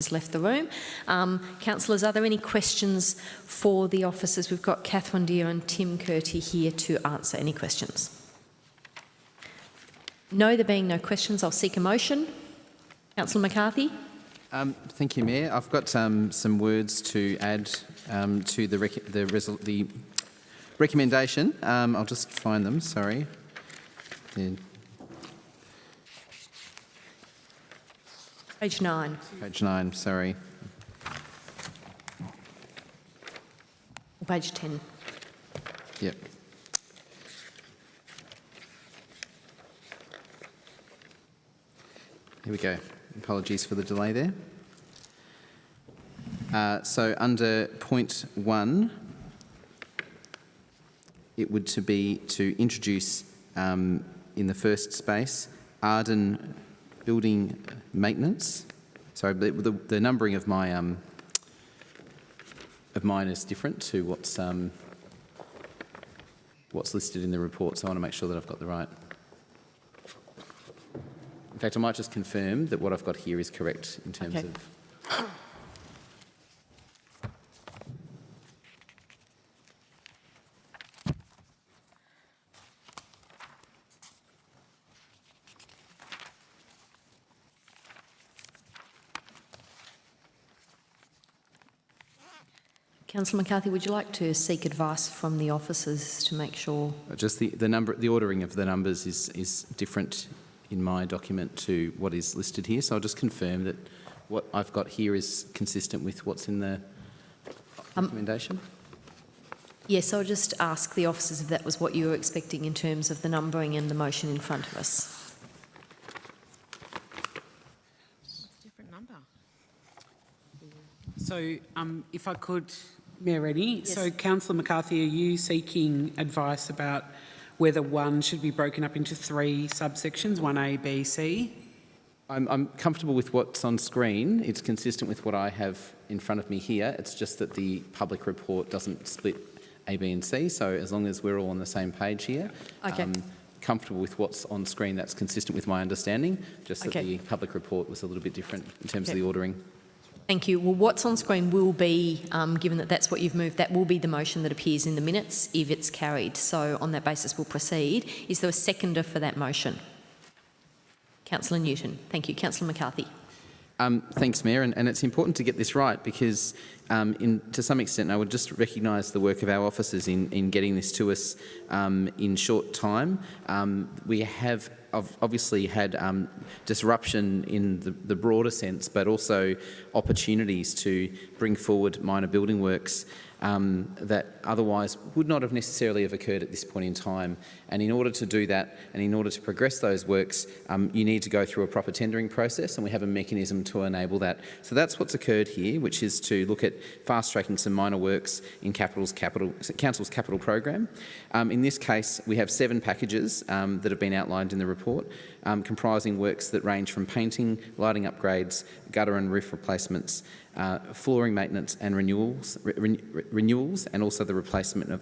has left the room. Councillors, are there any questions for the officers? We've got Catherine Deere and Tim Curti here to answer any questions. No, there being no questions, I'll seek a motion. Councillor McCarthy. Thank you, Mayor. I've got some words to add to the recommendation. I'll just find them, sorry. Page 9. Page 9, sorry. Or page 10. Yep. Here we go. Apologies for the delay there. So under point 1, it would be to introduce in the first space Arden Building Maintenance. Sorry, the numbering of my of mine is different to what's listed in the report, so I want to make sure that I've got the right. In fact, I might just confirm that what I've got here is correct in terms of. Councillor McCarthy, would you like to seek advice from the officers to make sure? Just the ordering of the numbers is different in my document to what is listed here, so I'll just confirm that what I've got here is consistent with what's in the recommendation. Yes, I'll just ask the officers if that was what you were expecting in terms of the numbering and the motion in front of us. Different number. So if I could, Mayor Rennie, yes. So Councillor McCarthy, are you seeking advice about whether one should be broken up into 3 subsections, 1A, B, C? I'm comfortable with what's on screen. It's consistent with what I have in front of me here. It's just that the public report doesn't split A, B and C, so as long as we're all on the same page here, okay. Comfortable with what's on screen, that's consistent with my understanding, just that the public report was a little bit different in terms of the ordering. Thank you. Well, what's on screen will be, given that that's what you've moved, that will be the motion that appears in the minutes if it's carried. So on that basis, we'll proceed. Is there a seconder for that motion? Councillor Newton. Thank you. Councillor McCarthy. Thanks, Mayor, and it's important to get this right because to some extent I would just recognise the work of our officers in getting this to us in short time. We have obviously had disruption in the broader sense, but also opportunities to bring forward minor building works that otherwise would not have necessarily have occurred at this point in time. And in order to do that and in order to progress those works, you need to go through a proper tendering process, and we have a mechanism to enable that. So that's what's occurred here, which is to look at fast-tracking some minor works in Council's capital program. In this case, we have 7 packages that have been outlined in the report, comprising works that range from painting, lighting upgrades, gutter and roof replacements, flooring maintenance and renewals, and also the replacement of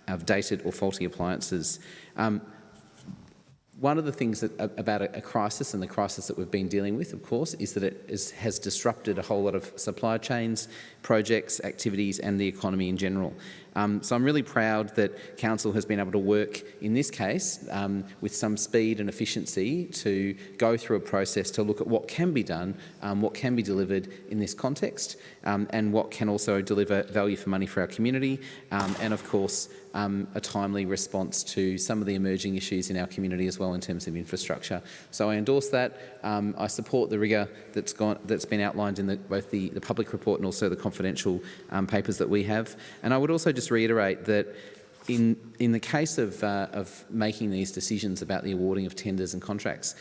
outdated or faulty appliances. One of the things about a crisis, and the crisis that we've been dealing with, of course, is that it has disrupted a whole lot of supply chains, projects, activities and the economy in general. So I'm really proud that Council has been able to work, in this case, with some speed and efficiency to go through a process to look at what can be done, what can be delivered in this context, and what can also deliver value for money for our community, and of course a timely response to some of the emerging issues in our community as well in terms of infrastructure. So I endorse that. I support the rigour that's been outlined in both the public report and also the confidential papers that we have. And I would also just reiterate that in the case of making these decisions about the awarding of tenders and contracts,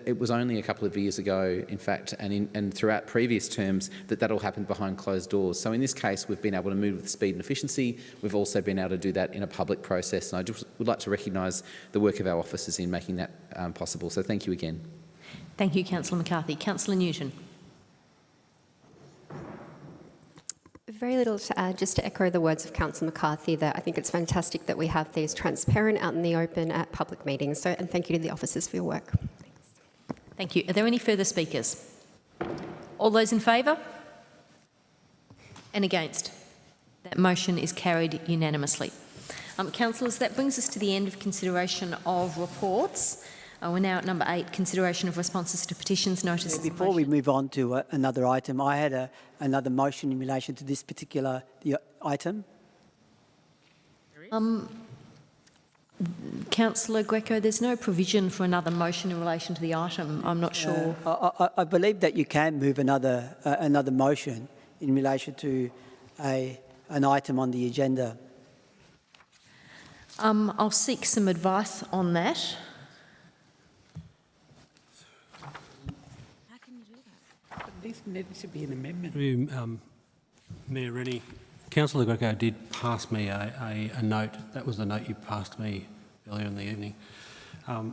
it was only a couple of years ago, in fact, and throughout previous terms, that all happened behind closed doors. So in this case, we've been able to move with speed and efficiency. We've also been able to do that in a public process, and I just would like to recognise the work of our officers in making that possible. So thank you again. Thank you, Councillor McCarthy. Councillor Newton. Very little to add, just to echo the words of Councillor McCarthy, that I think it's fantastic that we have these transparent, out in the open at public meetings. So, and thank you to the officers for your work. Thanks. Thank you. Are there any further speakers? All those in favour? And against? That motion is carried unanimously. Councillors, that brings us to the end of consideration of reports. We're now at number 8, consideration of responses to petitions, notices. Before we move on to another item, I had another motion in relation to this particular item. Councillor Greco, there's no provision for another motion in relation to the item. I'm not sure. I believe that you can move another motion in relation to an item on the agenda. I'll seek some advice on that. This needs to be an amendment. Through Mayor Rennie, Councillor Greco did pass me a note. That was the note you passed me earlier in the evening. I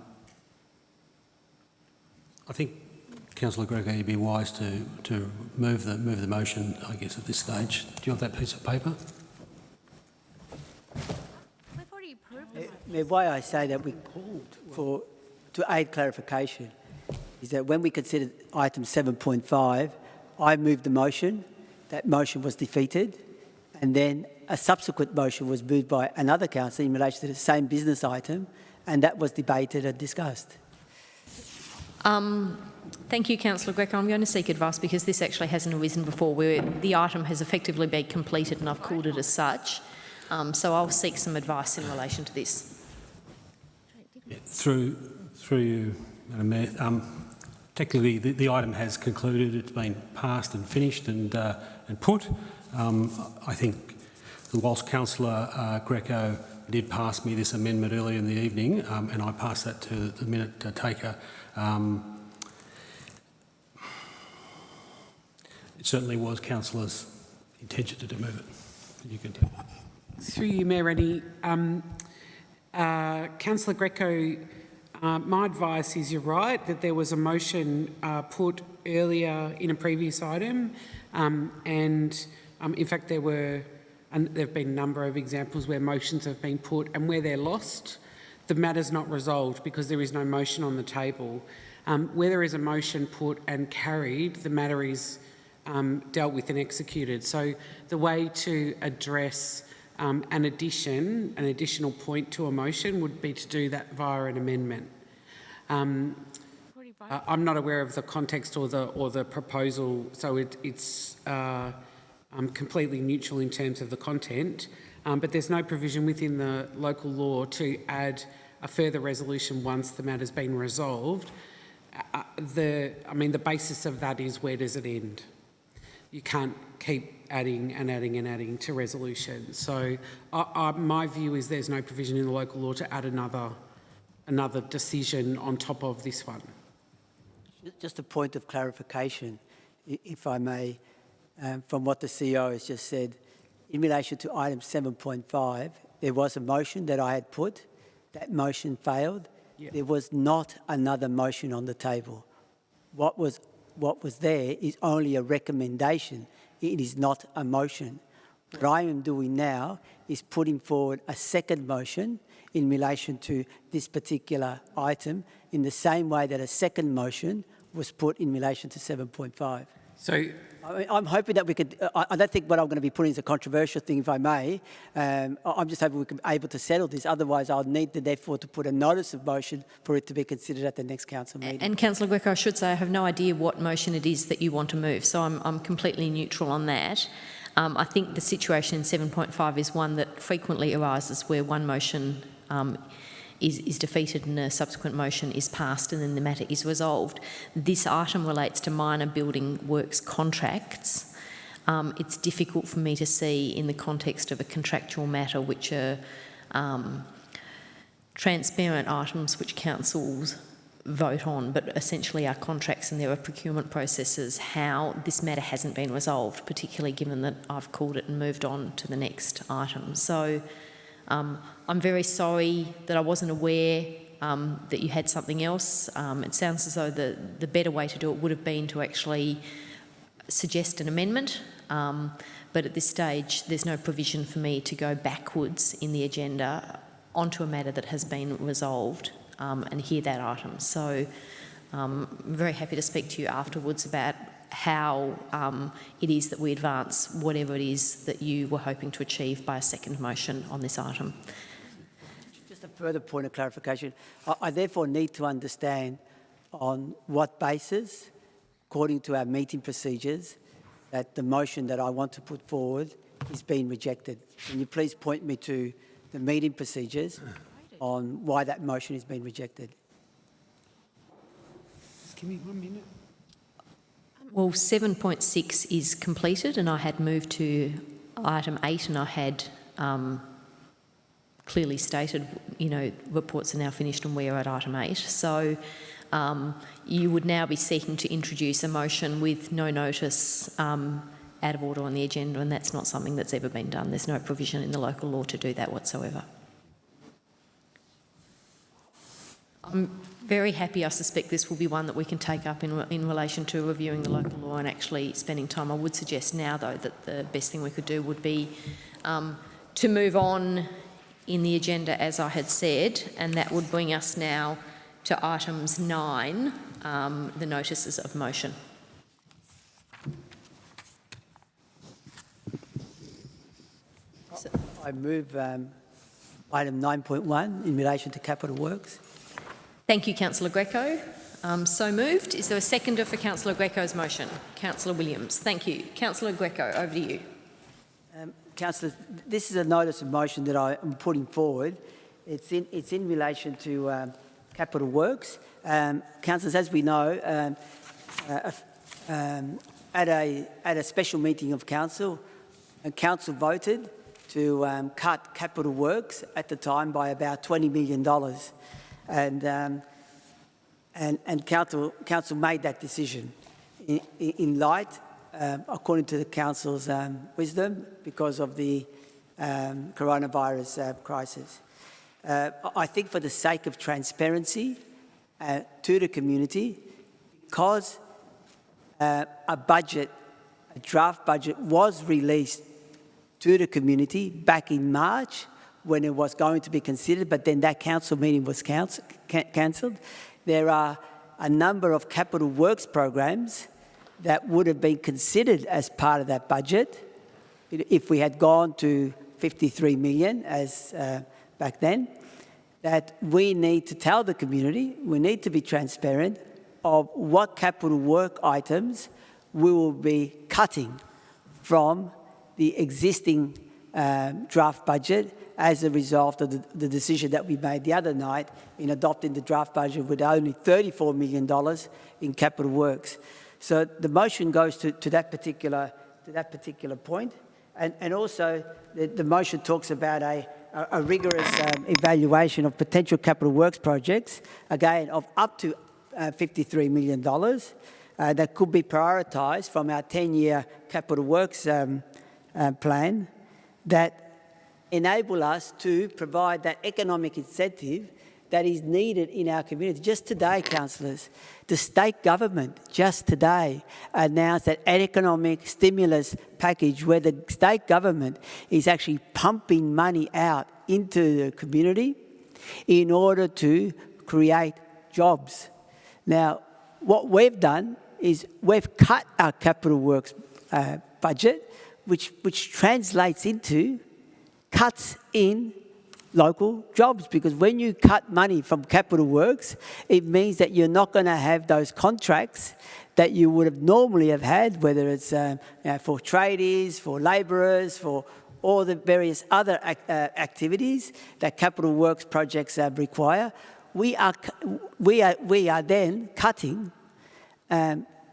think, Councillor Greco, you'd be wise to move the motion, I guess, at this stage. Do you want that piece of paper? The way I say that to aid clarification is that when we considered item 7.5, I moved the motion, that motion was defeated, and then a subsequent motion was moved by another councillor in relation to the same business item, and that was debated and discussed. Thank you, Councillor Greco. I'm going to seek advice because this actually hasn't arisen before, where the item has effectively been completed and I've called it as such. So I'll seek some advice in relation to this. Yeah, through you, Madam Mayor. Technically, the item has concluded. It's been passed and finished and put. I think whilst Councillor Greco did pass me this amendment earlier in the evening, and I passed that to the minute taker, it certainly was Councillor's intention to move it. You can do it. Through you, Mayor Rennie, Councillor Greco, my advice is you're right that there was a motion put earlier in a previous item, and in fact there have been a number of examples where motions have been put and where they're lost, the matter's not resolved because there is no motion on the table. Where there is a motion put and carried, the matter is dealt with and executed. So the way to address an additional point to a motion would be to do that via an amendment. I'm not aware of the context or the proposal, so it's completely neutral in terms of the content, but there's no provision within the local law to add a further resolution once the matter's been resolved. The basis of that is, where does it end? You can't keep adding and adding and adding to resolutions. So my view is there's no provision in the local law to add another decision on top of this one. Just a point of clarification, if I may, from what the CEO has just said. In relation to item 7.5, there was a motion that I had put. That motion failed. Yep. There was not another motion on the table. What was there is only a recommendation. It is not a motion. What I am doing now is putting forward a second motion in relation to this particular item in the same way that a second motion was put in relation to 7.5. So I'm hoping that we could, I don't think what I'm going to be putting is a controversial thing, if I may. I'm just hoping we can be able to settle this. Otherwise, I'll need therefore to put a notice of motion for it to be considered at the next council meeting. And Councillor Greco, I should say I have no idea what motion it is that you want to move, so I'm completely neutral on that. I think the situation in 7.5 is one that frequently arises where one motion is defeated and a subsequent motion is passed and then the matter is resolved. This item relates to minor building works contracts. It's difficult for me to see in the context of a contractual matter, which are transparent items which councils vote on, but essentially are contracts and there are procurement processes, how this matter hasn't been resolved, particularly given that I've called it and moved on to the next item. So I'm very sorry that I wasn't aware that you had something else. It sounds as though the better way to do it would have been to actually suggest an amendment, but at this stage there's no provision for me to go backwards in the agenda onto a matter that has been resolved and hear that item. So I'm very happy to speak to you afterwards about how it is that we advance whatever it is that you were hoping to achieve by a second motion on this item. Just a further point of clarification. I therefore need to understand on what basis, according to our meeting procedures, that the motion that I want to put forward is being rejected. Can you please point me to the meeting procedures on why that motion is being rejected? Just give me 1 minute. Well, 7.6 is completed, and I had moved to item 8, and I had clearly stated, you know, reports are now finished and we're at item 8. So you would now be seeking to introduce a motion with no notice out of order on the agenda, and that's not something that's ever been done. There's no provision in the local law to do that whatsoever. I'm very happy. I suspect this will be one that we can take up in relation to reviewing the local law and actually spending time. I would suggest now, though, that the best thing we could do would be to move on in the agenda, as I had said, and that would bring us now to items 9, the notices of motion. I move item 9.1 in relation to capital works. Thank you, Councillor Greco. So moved. Is there a seconder for Councillor Greco's motion? Councillor Williams. Thank you. Councillor Greco, over to you. Councillor, this is a notice of motion that I am putting forward. It's in relation to capital works. Councillors, as we know, at a special meeting of council, council voted to cut capital works at the time by about $20 million. And council made that decision in light, according to the council's wisdom, because of the coronavirus crisis. I think for the sake of transparency to the community, because a draft budget was released to the community back in March when it was going to be considered, but then that council meeting was cancelled. There are a number of capital works programs that would have been considered as part of that budget if we had gone to 53 million as back then, that we need to tell the community, we need to be transparent of what capital work items we will be cutting from the existing draft budget as a result of the decision that we made the other night in adopting the draft budget with only $34 million in capital works. So the motion goes to that particular point, and also the motion talks about a rigorous evaluation of potential capital works projects, again of up to $53 million that could be prioritised from our 10-year capital works plan that enable us to provide that economic incentive that is needed in our community. Just today, councillors, the state government just today announced that an economic stimulus package where the state government is actually pumping money out into the community in order to create jobs. Now, what we've done is we've cut our capital works budget, which translates into cuts in local jobs, because when you cut money from capital works, it means that you're not going to have those contracts that you would have normally have had, whether it's for tradies, for labourers, for all the various other activities that capital works projects require. We are then cutting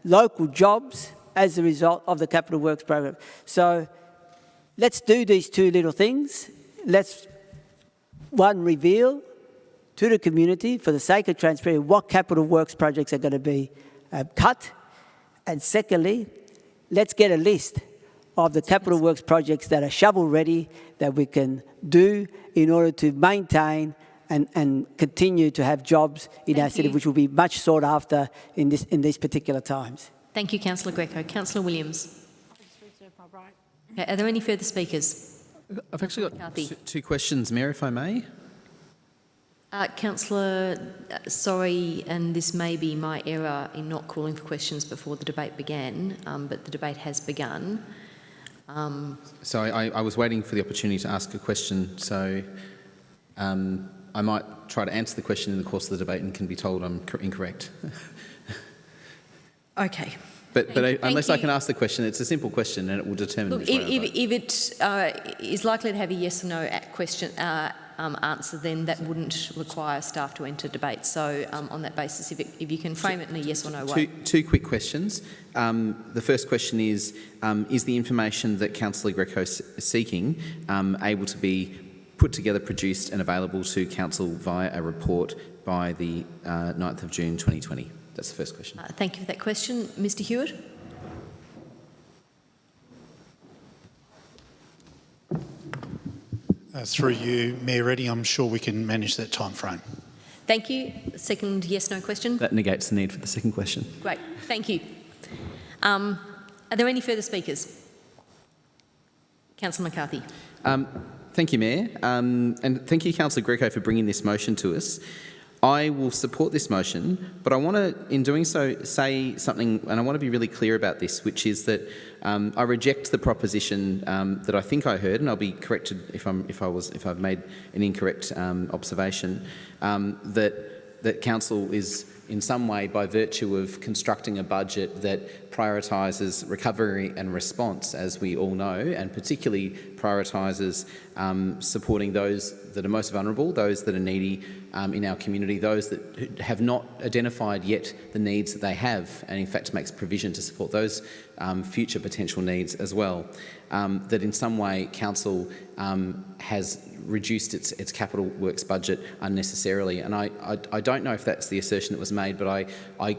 local jobs as a result of the capital works program. So let's do these two little things. Let's, one, reveal to the community, for the sake of transparency, what capital works projects are going to be cut. And secondly, let's get a list of the capital works projects that are shovel-ready that we can do in order to maintain and continue to have jobs in our city, which will be much sought after in these particular times. Thank you, Councillor Greco. Councillor Williams. Okay, are there any further speakers? I've actually got Kathy. two questions, Mayor, if I may. Councillor, sorry, and this may be my error in not calling for questions before the debate began, but the debate has begun. So I was waiting for the opportunity to ask a question, so I might try to answer the question in the course of the debate and can be told I'm incorrect. Okay. But Thank unless I you. can ask the question, it's a simple question and it will determine Look, which way I vote. if it is likely to have a yes or no question answer, then that wouldn't require staff to enter debate. So on that basis, if you can frame it in a yes or no way. Two quick questions. The first question is the information that Councillor Greco is seeking able to be put together, produced and available to Council via a report by the 9th of June 2020? That's the first question. Thank you for that question. Mr Hewitt? Through you, Mayor Reddy, I'm sure we can manage that time frame. Thank you. Second yes/no question? That negates the need for the second question. Great. Thank you. Are there any further speakers? Councillor McCarthy. Thank you, Mayor. And thank you, Councillor Greco, for bringing this motion to us. I will support this motion, but I want to, in doing so, say something, and I want to be really clear about this, which is that I reject the proposition that I think I heard, and I'll be corrected if I've made an incorrect observation, that Council is in some way, by virtue of constructing a budget that prioritises recovery and response, as we all know, and particularly prioritises supporting those that are most vulnerable, those that are needy in our community, those that have not identified yet the needs that they have, and in fact makes provision to support those future potential needs as well. That in some way Council has reduced its capital works budget unnecessarily, and I don't know if that's the assertion that was made, but I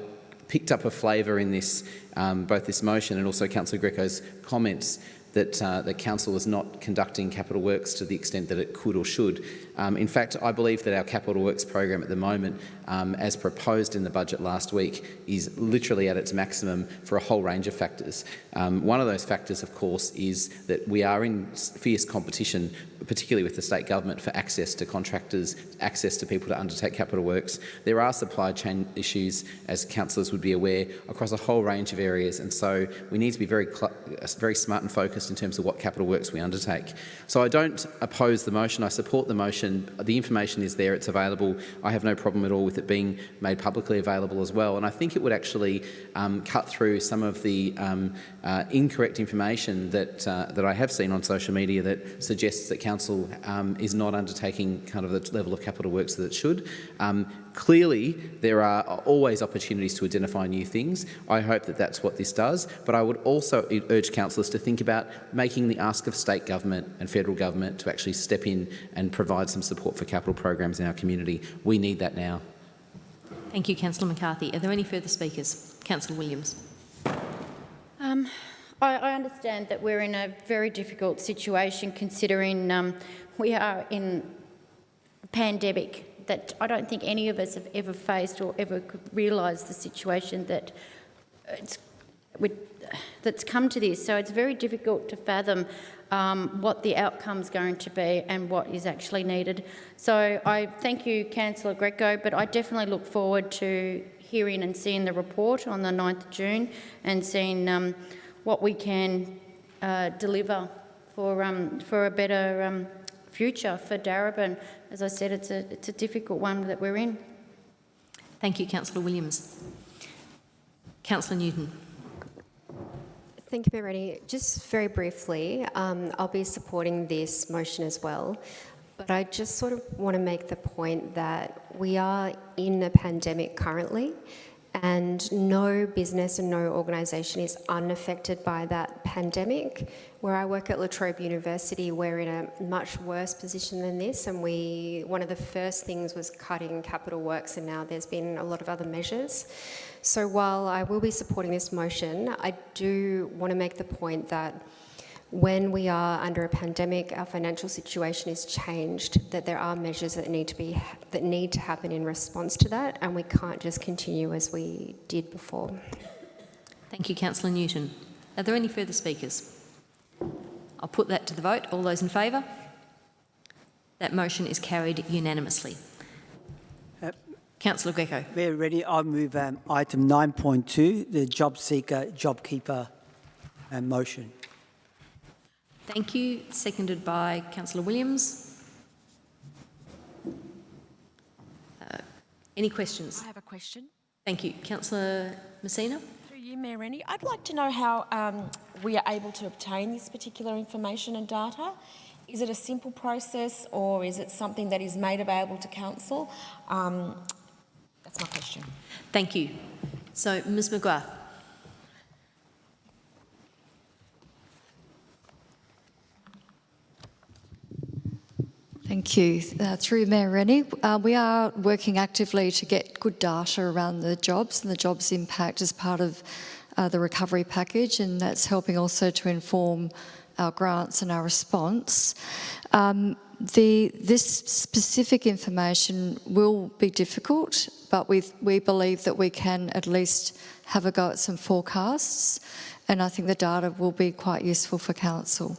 picked up a flavour in this, both this motion and also Councillor Greco's comments, that Council is not conducting capital works to the extent that it could or should. In fact, I believe that our capital works program at the moment, as proposed in the budget last week, is literally at its maximum for a whole range of factors. One of those factors, of course, is that we are in fierce competition, particularly with the state government, for access to contractors, access to people to undertake capital works. There are supply chain issues, as councillors would be aware, across a whole range of areas, and so we need to be very smart and focused in terms of what capital works we undertake. So I don't oppose the motion, I support the motion. The information is there, it's available. I have no problem at all with it being made publicly available as well, and I think it would actually cut through some of the incorrect information that I have seen on social media that suggests that Council is not undertaking kind of the level of capital works that it should. Clearly, there are always opportunities to identify new things. I hope that that's what this does, but I would also urge councillors to think about making the ask of state government and federal government to actually step in and provide some support for capital programs in our community. We need that now. Thank you, Councillor McCarthy. Are there any further speakers? Councillor Williams. I understand that we're in a very difficult situation considering we are in a pandemic that I don't think any of us have ever faced or ever could realise the situation that that's come to this. So it's very difficult to fathom what the outcome's going to be and what is actually needed. So I thank you, Councillor Greco, but I definitely look forward to hearing and seeing the report on the 9th of June and seeing what we can deliver for a better future for Darebin. As I said, it's a difficult one that we're in. Thank you, Councillor Williams. Councillor Newton. Thank you, Mayor Reddy. Just very briefly, I'll be supporting this motion as well, but I just sort of want to make the point that we are in a pandemic currently, and no business and no organisation is unaffected by that pandemic. Where I work at La Trobe University, we're in a much worse position than this, and one of the first things was cutting capital works, and now there's been a lot of other measures. So while I will be supporting this motion, I do want to make the point that when we are under a pandemic, our financial situation is changed, that there are measures that need to happen in response to that, and we can't just continue as we did before. Thank you, Councillor Newton. Are there any further speakers? I'll put that to the vote. All those in favour? That motion is carried unanimously. Councillor Greco. Mayor Reddy, I move item 9.2, the job seeker, job keeper motion. Thank you. Seconded by Councillor Williams. Any questions? I have a question. Thank you. Councillor Messina. Through you, Mayor Rennie, I'd like to know how we are able to obtain this particular information and data. Is it a simple process or is it something that is made available to council? That's my question. Thank you. So, Ms McGrath. Thank you. Through Mayor Rennie, we are working actively to get good data around the jobs and the jobs impact as part of the recovery package, and that's helping also to inform our grants and our response. This specific information will be difficult, but we believe that we can at least have a go at some forecasts, and I think the data will be quite useful for council.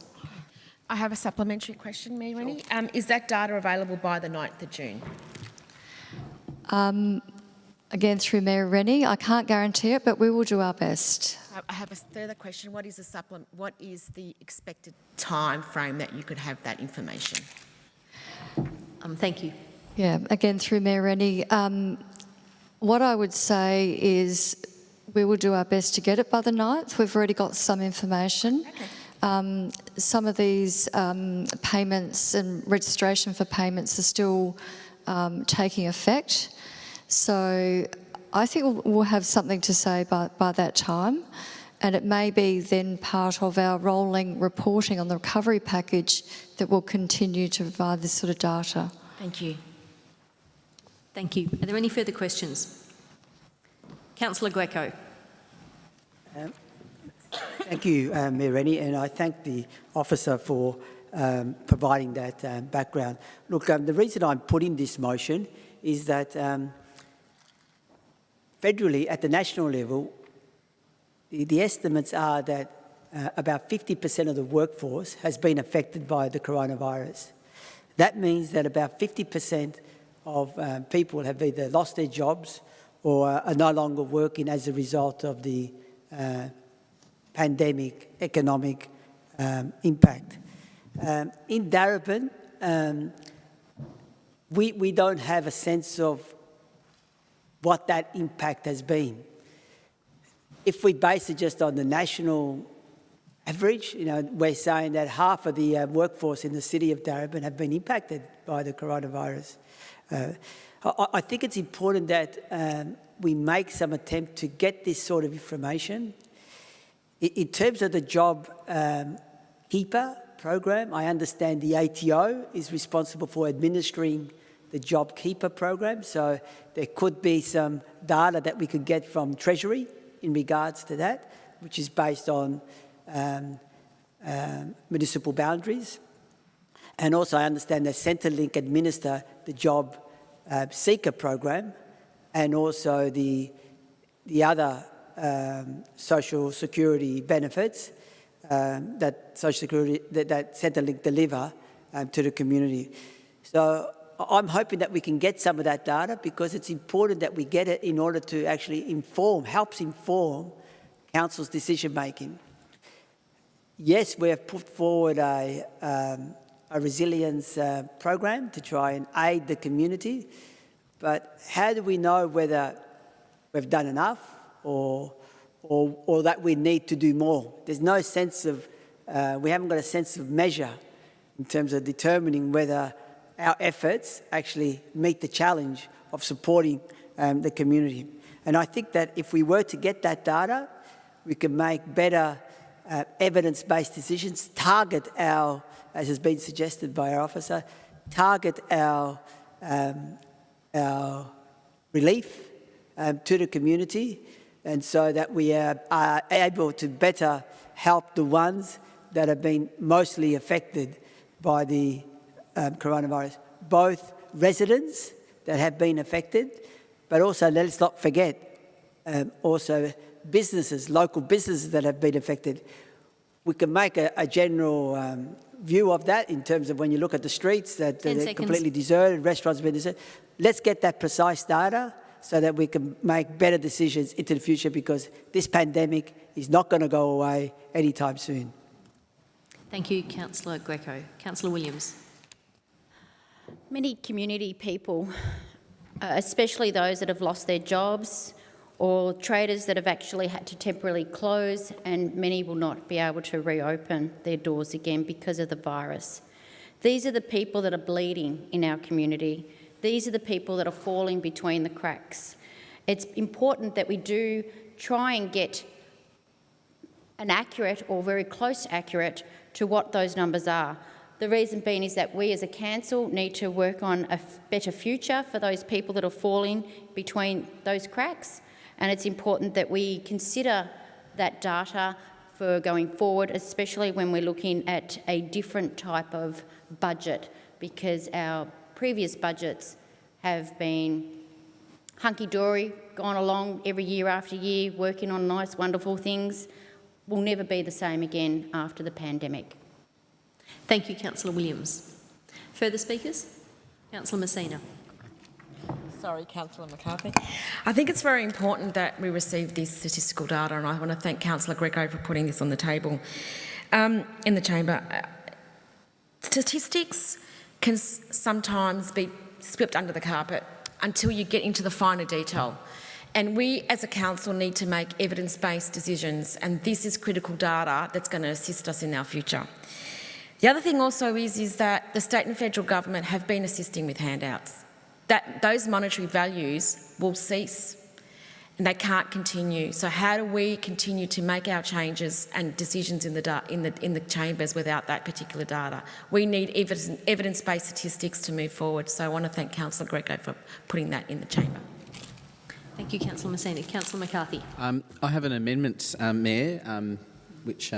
I have a supplementary question, Mayor Rennie. Is that data available by the 9th of June? Again, through Mayor Rennie, I can't guarantee it, but we will do our best. I have a further question. What is the expected time frame that you could have that information? Thank you. Yeah, again, through Mayor Rennie, what I would say is we will do our best to get it by the 9th. We've already got some information. Okay. Some of these payments and registration for payments are still taking effect. So I think we'll have something to say by that time, and it may be then part of our rolling reporting on the recovery package that will continue to provide this sort of data. Thank you. Thank you. Are there any further questions? Councillor Greco. Thank you, Mayor Rennie, and I thank the officer for providing that background. Look, the reason I'm putting this motion is that federally, at the national level, the estimates are that about 50% of the workforce has been affected by the coronavirus. That means that about 50% of people have either lost their jobs or are no longer working as a result of the pandemic economic impact. In Darebin, we don't have a sense of what that impact has been. If we base it just on the national average, we're saying that half of the workforce in the city of Darebin have been impacted by the coronavirus. I think it's important that we make some attempt to get this sort of information. In terms of the job keeper program, I understand the ATO is responsible for administering the job keeper program, so there could be some data that we could get from Treasury in regards to that, which is based on municipal boundaries. And also I understand that Centrelink administer the job seeker program and also the other social security benefits that Centrelink deliver to the community. So I'm hoping that we can get some of that data because it's important that we get it in order to actually helps inform council's decision making. Yes, we have put forward a resilience program to try and aid the community, but how do we know whether we've done enough or that we need to do more? There's no sense of, we haven't got a sense of measure in terms of determining whether our efforts actually meet the challenge of supporting the community. And I think that if we were to get that data, we can make better evidence-based decisions, target our, as has been suggested by our officer, target our relief to the community, and so that we are able to better help the ones that have been mostly affected by the coronavirus, both residents that have been affected, but also let's not forget also businesses, local businesses that have been affected. we can make a general view of that in terms of when you look at the streets that 10 they're seconds. completely deserted, restaurants have been deserted. Let's get that precise data so that we can make better decisions into the future, because this pandemic is not going to go away anytime soon. Thank you, Councillor Greco. Councillor Williams. Many community people, especially those that have lost their jobs or traders that have actually had to temporarily close, and many will not be able to reopen their doors again because of the virus. These are the people that are bleeding in our community. These are the people that are falling between the cracks. It's important that we do try and get an accurate or very close to accurate to what those numbers are. The reason being is that we as a council need to work on a better future for those people that are falling between those cracks, and it's important that we consider that data for going forward, especially when we're looking at a different type of budget, because our previous budgets have been hunky-dory, gone along every year after year, working on nice, wonderful things. Will never be the same again after the pandemic. Thank you, Councillor Williams. Further speakers? Councillor Messina. Sorry, Councillor McCarthy. I think it's very important that we receive this statistical data, and I want to thank Councillor Greco for putting this on the table in the chamber. Statistics can sometimes be swept under the carpet until you get into the finer detail. And we as a council need to make evidence-based decisions, and this is critical data that's going to assist us in our future. The other thing also is that the state and federal government have been assisting with handouts. Those monetary values will cease and they can't continue. So how do we continue to make our changes and decisions in the chambers without that particular data? We need evidence-based statistics to move forward. So I want to thank Councillor Greco for putting that in the chamber. Thank you, Councillor Messina. Councillor McCarthy. I have an amendment, Mayor, which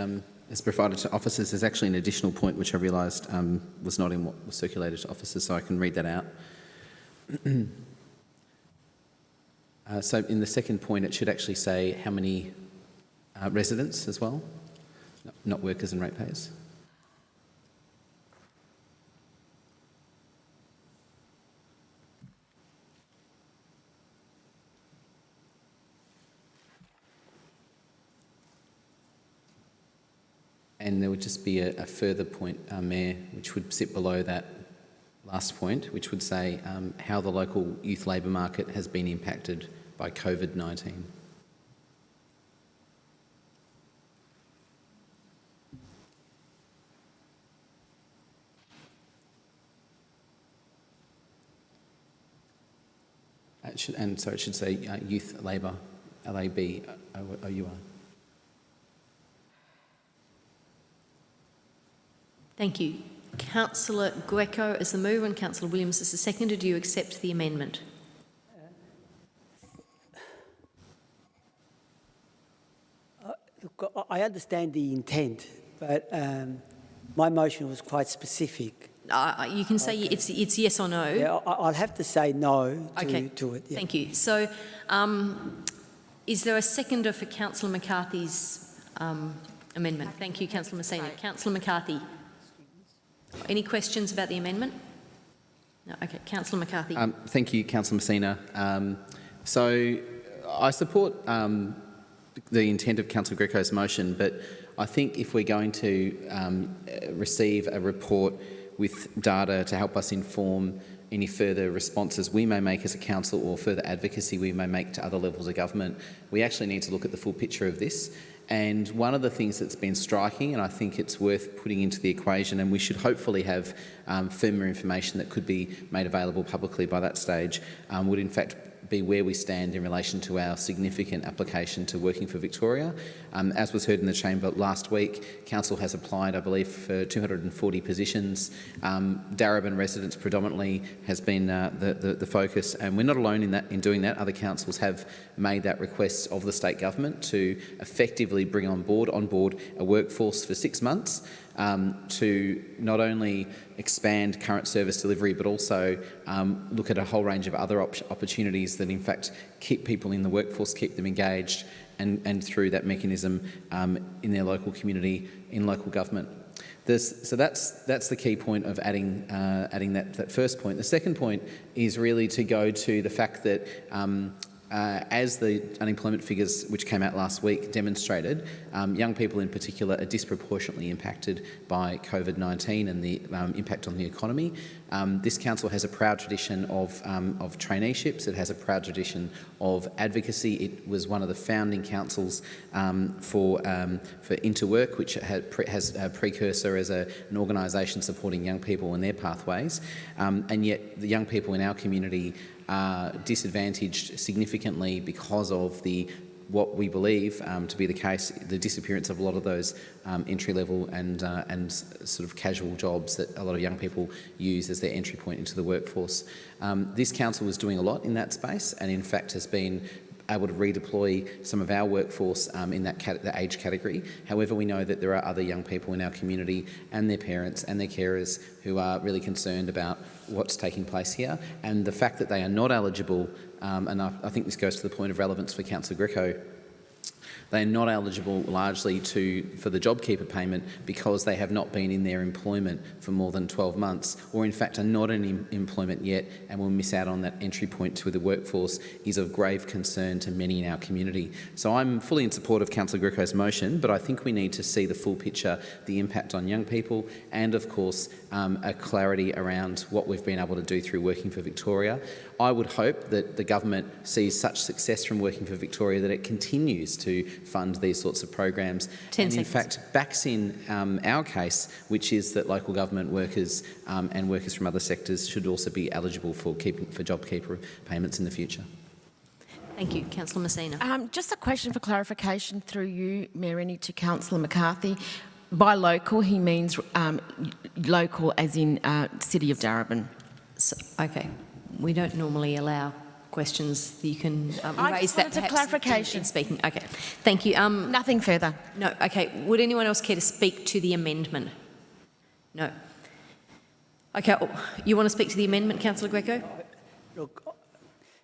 is provided to officers. There's actually an additional point which I realised was not in what was circulated to officers, so I can read that out. So in the second point, it should actually say how many residents as well, not workers and ratepayers. And there would just be a further point, Mayor, which would sit below that last point, which would say how the local youth labour market has been impacted by COVID-19. It should say youth labour, LABOUR. Thank you. Councillor Greco as the mover and Councillor Williams as the seconder. Do you accept the amendment? Look, I understand the intent, but my motion was quite specific. You can say it's yes or no. Yeah, I'll have to say no to it. Yeah. Thank you. So is there a seconder for Councillor McCarthy's amendment? Thank you, Councillor Messina. Councillor McCarthy. Any questions about the amendment? No. Okay. Councillor McCarthy. Thank you, Councillor Messina. So I support the intent of Councillor Greco's motion, but I think if we're going to receive a report with data to help us inform any further responses we may make as a council or further advocacy we may make to other levels of government, we actually need to look at the full picture of this. And one of the things that's been striking, and I think it's worth putting into the equation, and we should hopefully have firmer information that could be made available publicly by that stage, would in fact be where we stand in relation to our significant application to Working for Victoria. As was heard in the chamber last week, Council has applied, I believe, for 240 positions. Darebin residents predominantly has been the focus, and we're not alone in doing that. Other councils have made that request of the state government to effectively bring on board a workforce for 6 months. To not only expand current service delivery but also look at a whole range of other opportunities that in fact keep people in the workforce, keep them engaged and through that mechanism in their local community, in local government. So that's the key point of adding that first point. The second point is really to go to the fact that as the unemployment figures which came out last week demonstrated, young people in particular are disproportionately impacted by COVID-19 and the impact on the economy. This council has a proud tradition of traineeships. It has a proud tradition of advocacy. It was one of the founding councils for Interwork, which has a precursor as an organisation supporting young people and their pathways. And yet the young people in our community are disadvantaged significantly because of what we believe to be the case, the disappearance of a lot of those entry-level and sort of casual jobs that a lot of young people use as their entry point into the workforce. This council is doing a lot in that space, and in fact has been able to redeploy some of our workforce in that age category. However, we know that there are other young people in our community and their parents and their carers who are really concerned about what's taking place here, and the fact that they are not eligible, and I think this goes to the point of relevance for Councillor Greco, they are not eligible largely for the JobKeeper payment because they have not been in their employment for more than 12 months, or in fact are not in employment yet and will miss out on that entry point to the workforce, is of grave concern to many in our community. So I'm fully in support of Councillor Greco's motion, but I think we need to see the full picture, the impact on young people, and of course a clarity around what we've been able to do through Working for Victoria. I would hope that the government sees such success from Working for Victoria that it continues to fund these sorts of programs and in fact backs in our case, which is that local government workers and workers from other sectors should also be eligible for JobKeeper payments in the future. Thank you. Councillor Messina. Just a question for clarification through you, Mayor Rennie, to Councillor McCarthy. By local, he means local as in City of Darebin. So, okay. We don't normally allow questions. You can I raise just that wanted a perhaps clarification. in speaking. Okay, thank you. Nothing further. No, okay. Would anyone else care to speak to the amendment? No. Okay, you want to speak to the amendment, Councillor Greco? Look,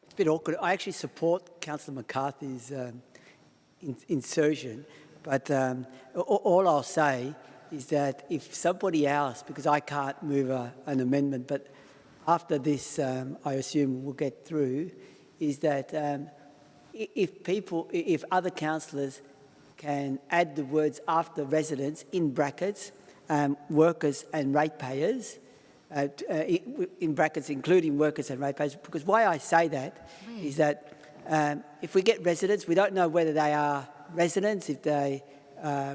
it's a bit awkward. I actually support Councillor McCarthy's insertion, but all I'll say is that if somebody else, because I can't move an amendment, but after this, I assume we'll get through, is that if other councillors can add the words after residents in brackets, workers and ratepayers, in brackets including workers and ratepayers, because why I say that is that if we get residents, we don't know whether they are residents, if they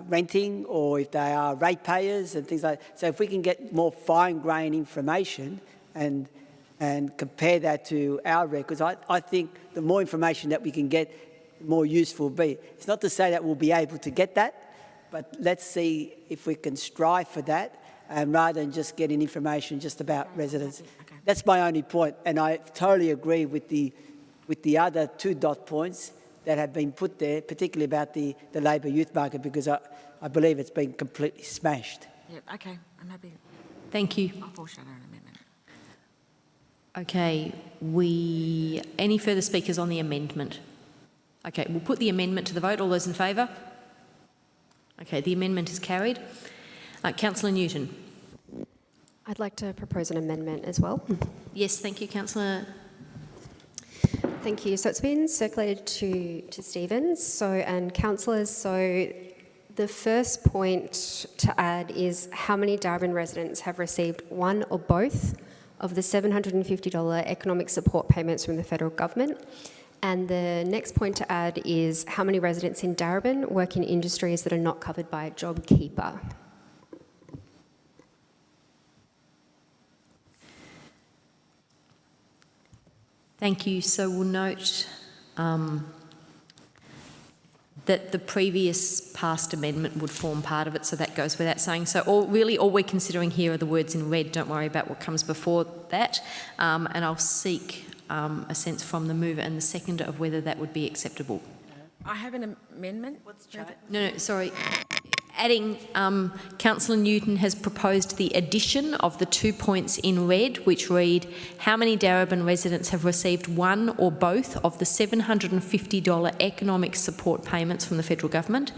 renting or if they are ratepayers and things like that. So if we can get more fine-grained information and compare that to our records, I think the more information that we can get, the more useful it'll be. It's not to say that we'll be able to get that, but let's see if we can strive for that, rather than just getting information just about residents. Okay. That's my only point, and I totally agree with the other 2 dot points that have been put there, particularly about the labour youth market, because I believe it's been completely smashed. Yeah, okay, I'm happy. Thank you. I'll foreshadow an amendment. Okay, any further speakers on the amendment? Okay, we'll put the amendment to the vote. All those in favour? Okay, the amendment is carried. Councillor Newton. I'd like to propose an amendment as well. Yes, thank you, Councillor. Thank you. So it's been circulated to Stevens and councillors. So the first point to add is how many Darebin residents have received one or both of the $750 economic support payments from the federal government. And the next point to add is how many residents in Darebin work in industries that are not covered by JobKeeper. Thank you. So we'll note that the previous passed amendment would form part of it, so that goes without saying. So all we're considering here are the words in red. Don't worry about what comes before that. And I'll seek a sense from the mover and the seconder of whether that would be acceptable. I have an amendment. No, sorry. Adding, Councillor Newton has proposed the addition of the 2 points in red, which read, how many Darebin residents have received one or both of the $750 economic support payments from the federal government,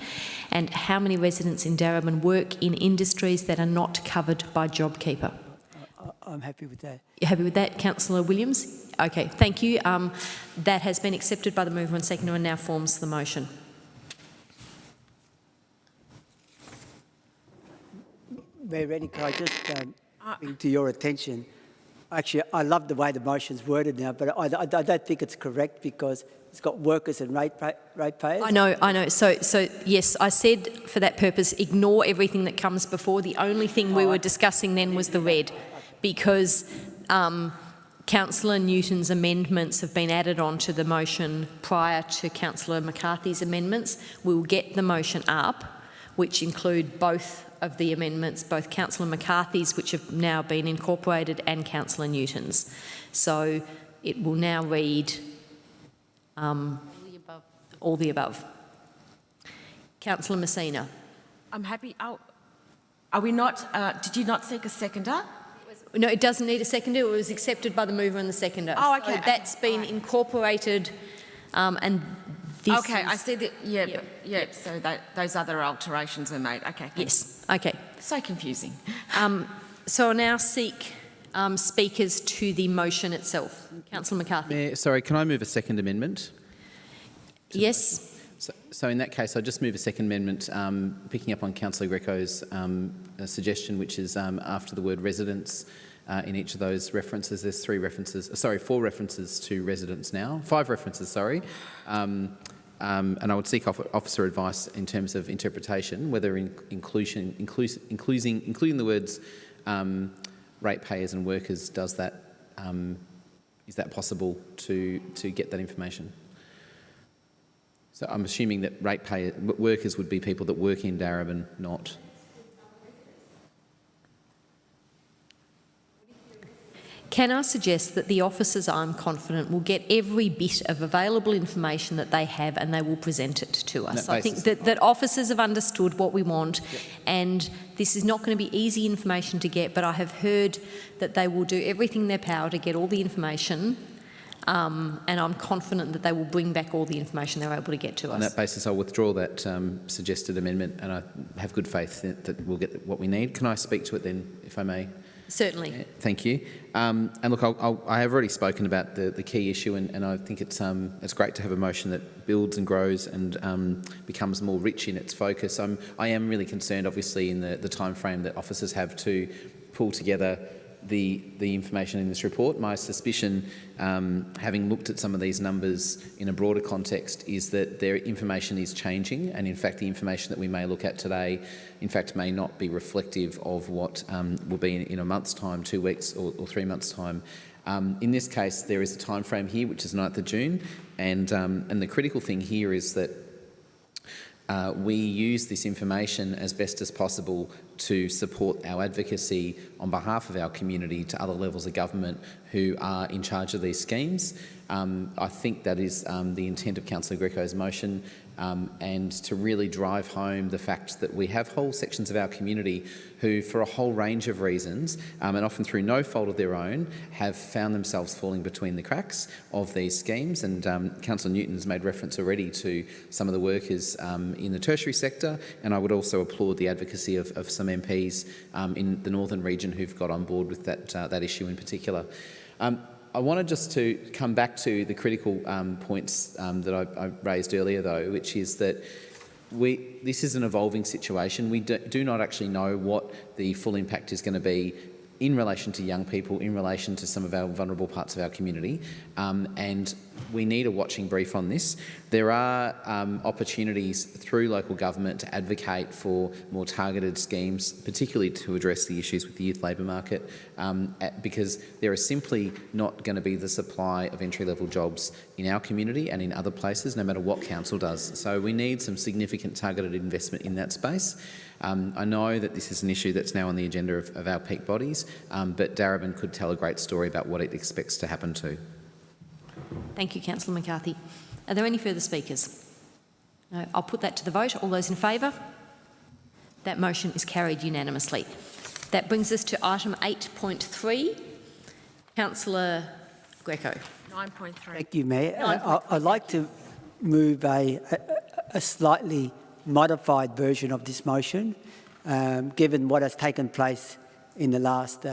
and how many residents in Darebin work in industries that are not covered by JobKeeper? I'm happy with that. You happy with that, Councillor Williams? Okay, thank you. That has been accepted by the mover and seconder and now forms the motion. Mayor Reddy, can I just bring to your attention, actually, I love the way the motion's worded now, but I don't think it's correct because it's got workers and ratepayers. I know. So yes, I said for that purpose, ignore everything that comes before. The only thing we were discussing then was the red, because Councillor Newton's amendments have been added onto the motion prior to Councillor McCarthy's amendments. We will get the motion up, which include both of the amendments, both Councillor McCarthy's, which have now been incorporated, and Councillor Newton's. So it will now read all the above. Councillor Messina. I'm happy. Oh, are we not? Did you not seek a seconder? No, it doesn't need a seconder. It was accepted by the mover and the seconder. Oh, okay. So that's been incorporated, and this Okay, is, I see that. Yeah, So those other alterations were made. Okay. yes. Okay. So confusing. So I now seek speakers to the motion itself. Councillor McCarthy. Mayor, sorry, can I move a second amendment? Yes. So in that case, I just move a second amendment, picking up on Councillor Greco's suggestion, which is after the word residents in each of those references. There's 4 references to residents now. 5 references, sorry. And I would seek officer advice in terms of interpretation, whether including the words ratepayers and workers, is that possible to get that information? So I'm assuming that workers would be people that work in Darebin, not. Can I suggest that the officers, I'm confident, will get every bit of available information that they have and they will present it to us. I think that officers have understood what we want, and this is not going to be easy information to get, but I have heard that they will do everything in their power to get all the information, and I'm confident that they will bring back all the information they're able to get to us. On that basis, I'll withdraw that suggested amendment, and I have good faith that we'll get what we need. Can I speak to it then, if I may? Certainly. Thank you. And look, I have already spoken about the key issue, and I think it's great to have a motion that builds and grows and becomes more rich in its focus. I am really concerned, obviously, in the time frame that officers have to pull together the information in this report. My suspicion, having looked at some of these numbers in a broader context, is that their information is changing, and in fact the information that we may look at today in fact may not be reflective of what will be in a month's time, 2 weeks or 3 months' time. In this case, there is a time frame here, which is 9th of June, and the critical thing here is that we use this information as best as possible to support our advocacy on behalf of our community to other levels of government who are in charge of these schemes. I think that is the intent of Councillor Greco's motion, and to really drive home the fact that we have whole sections of our community who, for a whole range of reasons, and often through no fault of their own, have found themselves falling between the cracks of these schemes. And Councillor Newton has made reference already to some of the workers in the tertiary sector, and I would also applaud the advocacy of some MPs in the northern region who've got on board with that issue in particular. I wanted just to come back to the critical points that I raised earlier, though, which is that this is an evolving situation. We do not actually know what the full impact is going to be in relation to young people, in relation to some of our vulnerable parts of our community, and we need a watching brief on this. There are opportunities through local government to advocate for more targeted schemes, particularly to address the issues with the youth labour market, because there is simply not going to be the supply of entry-level jobs in our community and in other places, no matter what council does. So we need some significant targeted investment in that space. I know that this is an issue that's now on the agenda of our peak bodies, but Darebin could tell a great story about what it expects to happen too. Thank you, Councillor McCarthy. Are there any further speakers? No, I'll put that to the vote. All those in favour? That motion is carried unanimously. That brings us to item 8.3. Councillor Greco. 9.3. Thank you, Mayor. I'd like to move a slightly modified version of this motion, given what has taken place in the last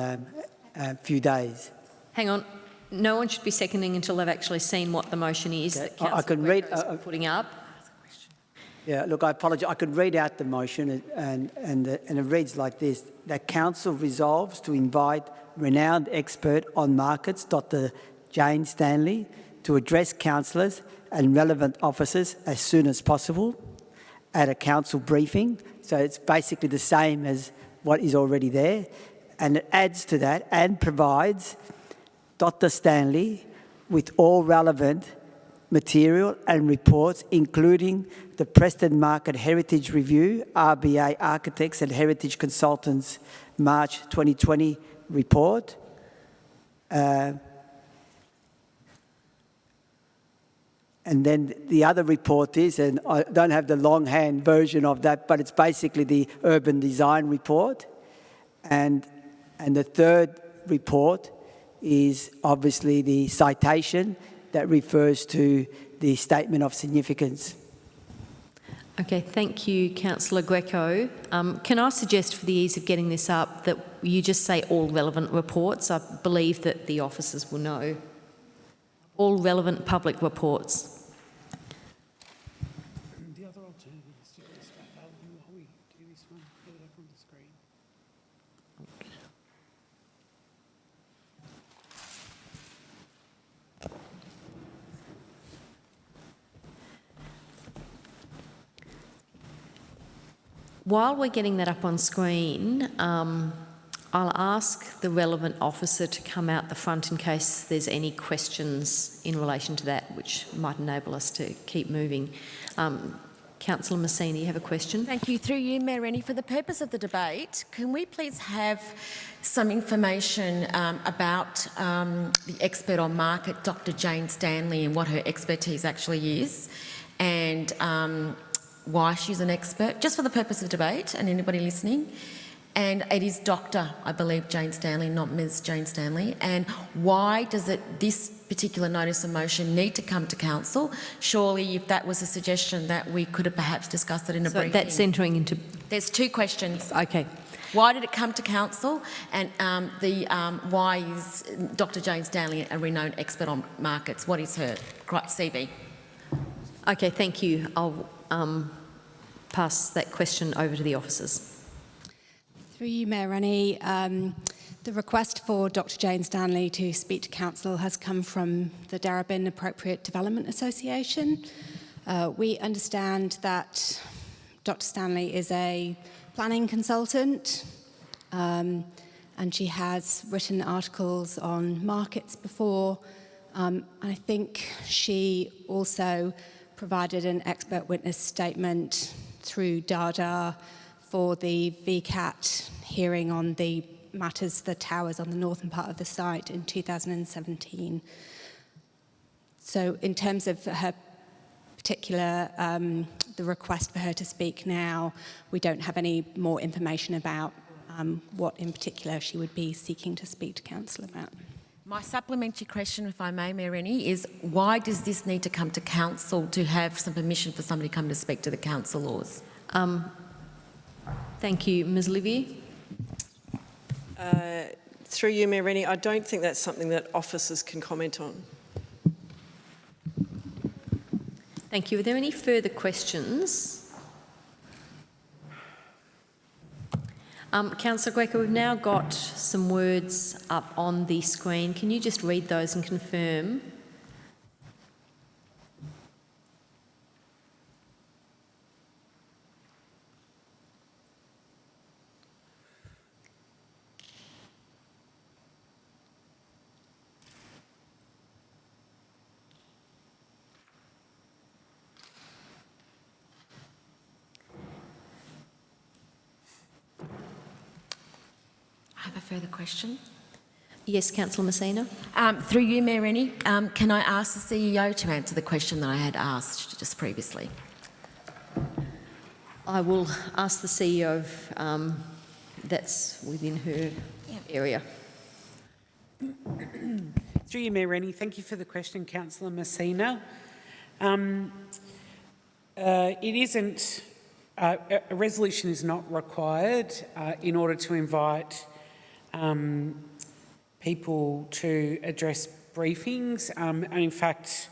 few days. Hang on. No one should be seconding until they've actually seen what the motion is that I Councillor can read. Greco is putting up. Yeah, look, I apologise. I could read out the motion, and it reads like this: that Council resolves to invite renowned expert on markets, Dr. Jane Stanley, to address councillors and relevant officers as soon as possible at a council briefing. So it's basically the same as what is already there, and it adds to that and provides Dr. Stanley with all relevant material and reports, including the Preston Market Heritage Review, RBA Architects and Heritage Consultants March 2020 report, and then the other report is, and I don't have the longhand version of that, but it's basically the urban design report. And the third report is obviously the citation that refers to the statement of significance. Okay, thank you, Councillor Greco. Can I suggest, for the ease of getting this up, that you just say all relevant reports? I believe that the officers will know. All relevant public reports. The other alternative is to just while we do this one, put it up on the screen. While we're getting that up on screen, I'll ask the relevant officer to come out the front in case there's any questions in relation to that, which might enable us to keep moving. Councillor Messina, you have a question? Thank you. Through you, Mayor Rennie, for the purpose of the debate, can we please have some information about the expert on market, Dr. Jane Stanley, and what her expertise actually is, and why she's an expert, just for the purpose of debate and anybody listening. And it is Dr., I believe, Jane Stanley, not Ms. Jane Stanley. And why does this particular notice of motion need to come to council? Surely, if that was a suggestion, that we could have perhaps discussed it in a briefing. So that's entering into... There's two questions. Okay. Why did it come to council? And why is Dr. Jane Stanley a renowned expert on markets? What is her CV? Okay, thank you. I'll pass that question over to the officers. Through you, Mayor Rennie, the request for Dr. Jane Stanley to speak to council has come from the Darebin Appropriate Development Association. We understand that Dr. Stanley is a planning consultant, and she has written articles on markets before. I think she also provided an expert witness statement through DADA for the VCAT hearing on the matters, the towers on the northern part of the site in 2017. So in terms of her particular, the request for her to speak now, we don't have any more information about what in particular she would be seeking to speak to council about. My supplementary question, if I may, Mayor Rennie, is why does this need to come to council to have some permission for somebody to come to speak to the council laws? Thank you. Ms Livier? Through you, Mayor Rennie, I don't think that's something that officers can comment on. Thank you. Are there any further questions? Councillor Greco, we've now got some words up on the screen. Can you just read those and confirm? I have a further question. Yes, Councillor Messina. Through you, Mayor Rennie, can I ask the CEO to answer the question that I had asked just previously? I will ask the CEO of that's within her area. Through you, Mayor Rennie, thank you for the question, Councillor Messina. It isn't, a resolution is not required in order to invite people to address briefings. And in fact,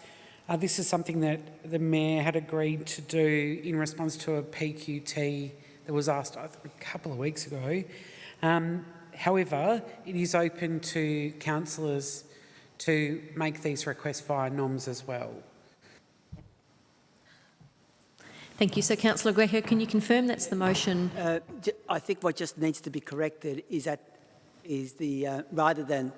this is something that the Mayor had agreed to do in response to a PQT that was asked a couple of weeks ago. However, it is open to councillors to make these requests via NOMS as well. Thank you. So, Councillor Greco, can you confirm that's the motion? I think what just needs to be corrected is rather than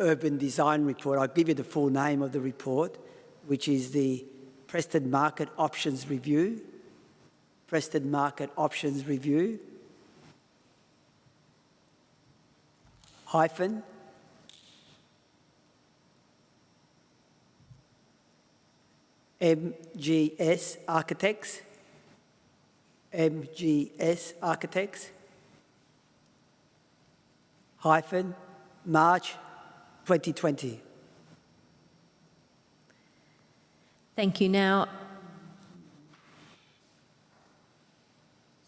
urban design report, I'll give you the full name of the report, which is the Preston Market Options Review. Preston Market Options Review hyphen MGS Architects, MGS Architects hyphen March 2020. Thank you. Now,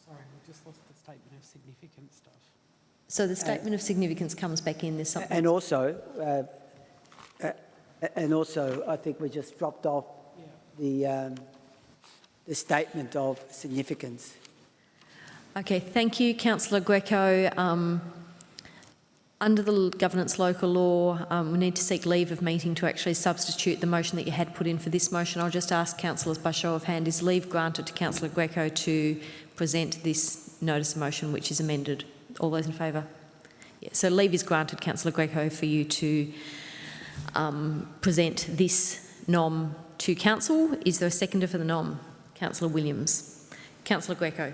Sorry, we just lost the statement of significant stuff. so the statement of significance comes back in. There's something. And also, I think we just dropped off the statement of significance. Okay, thank you, Councillor Greco. Under the Governance Local Law, we need to seek leave of meeting to actually substitute the motion that you had put in for this motion. I'll just ask councillors by show of hand, is leave granted to Councillor Greco to present this notice of motion which is amended? All those in favour? Yeah, so leave is granted, Councillor Greco, for you to present this NOM to Council. Is there a seconder for the NOM? Councillor Williams. Councillor Greco.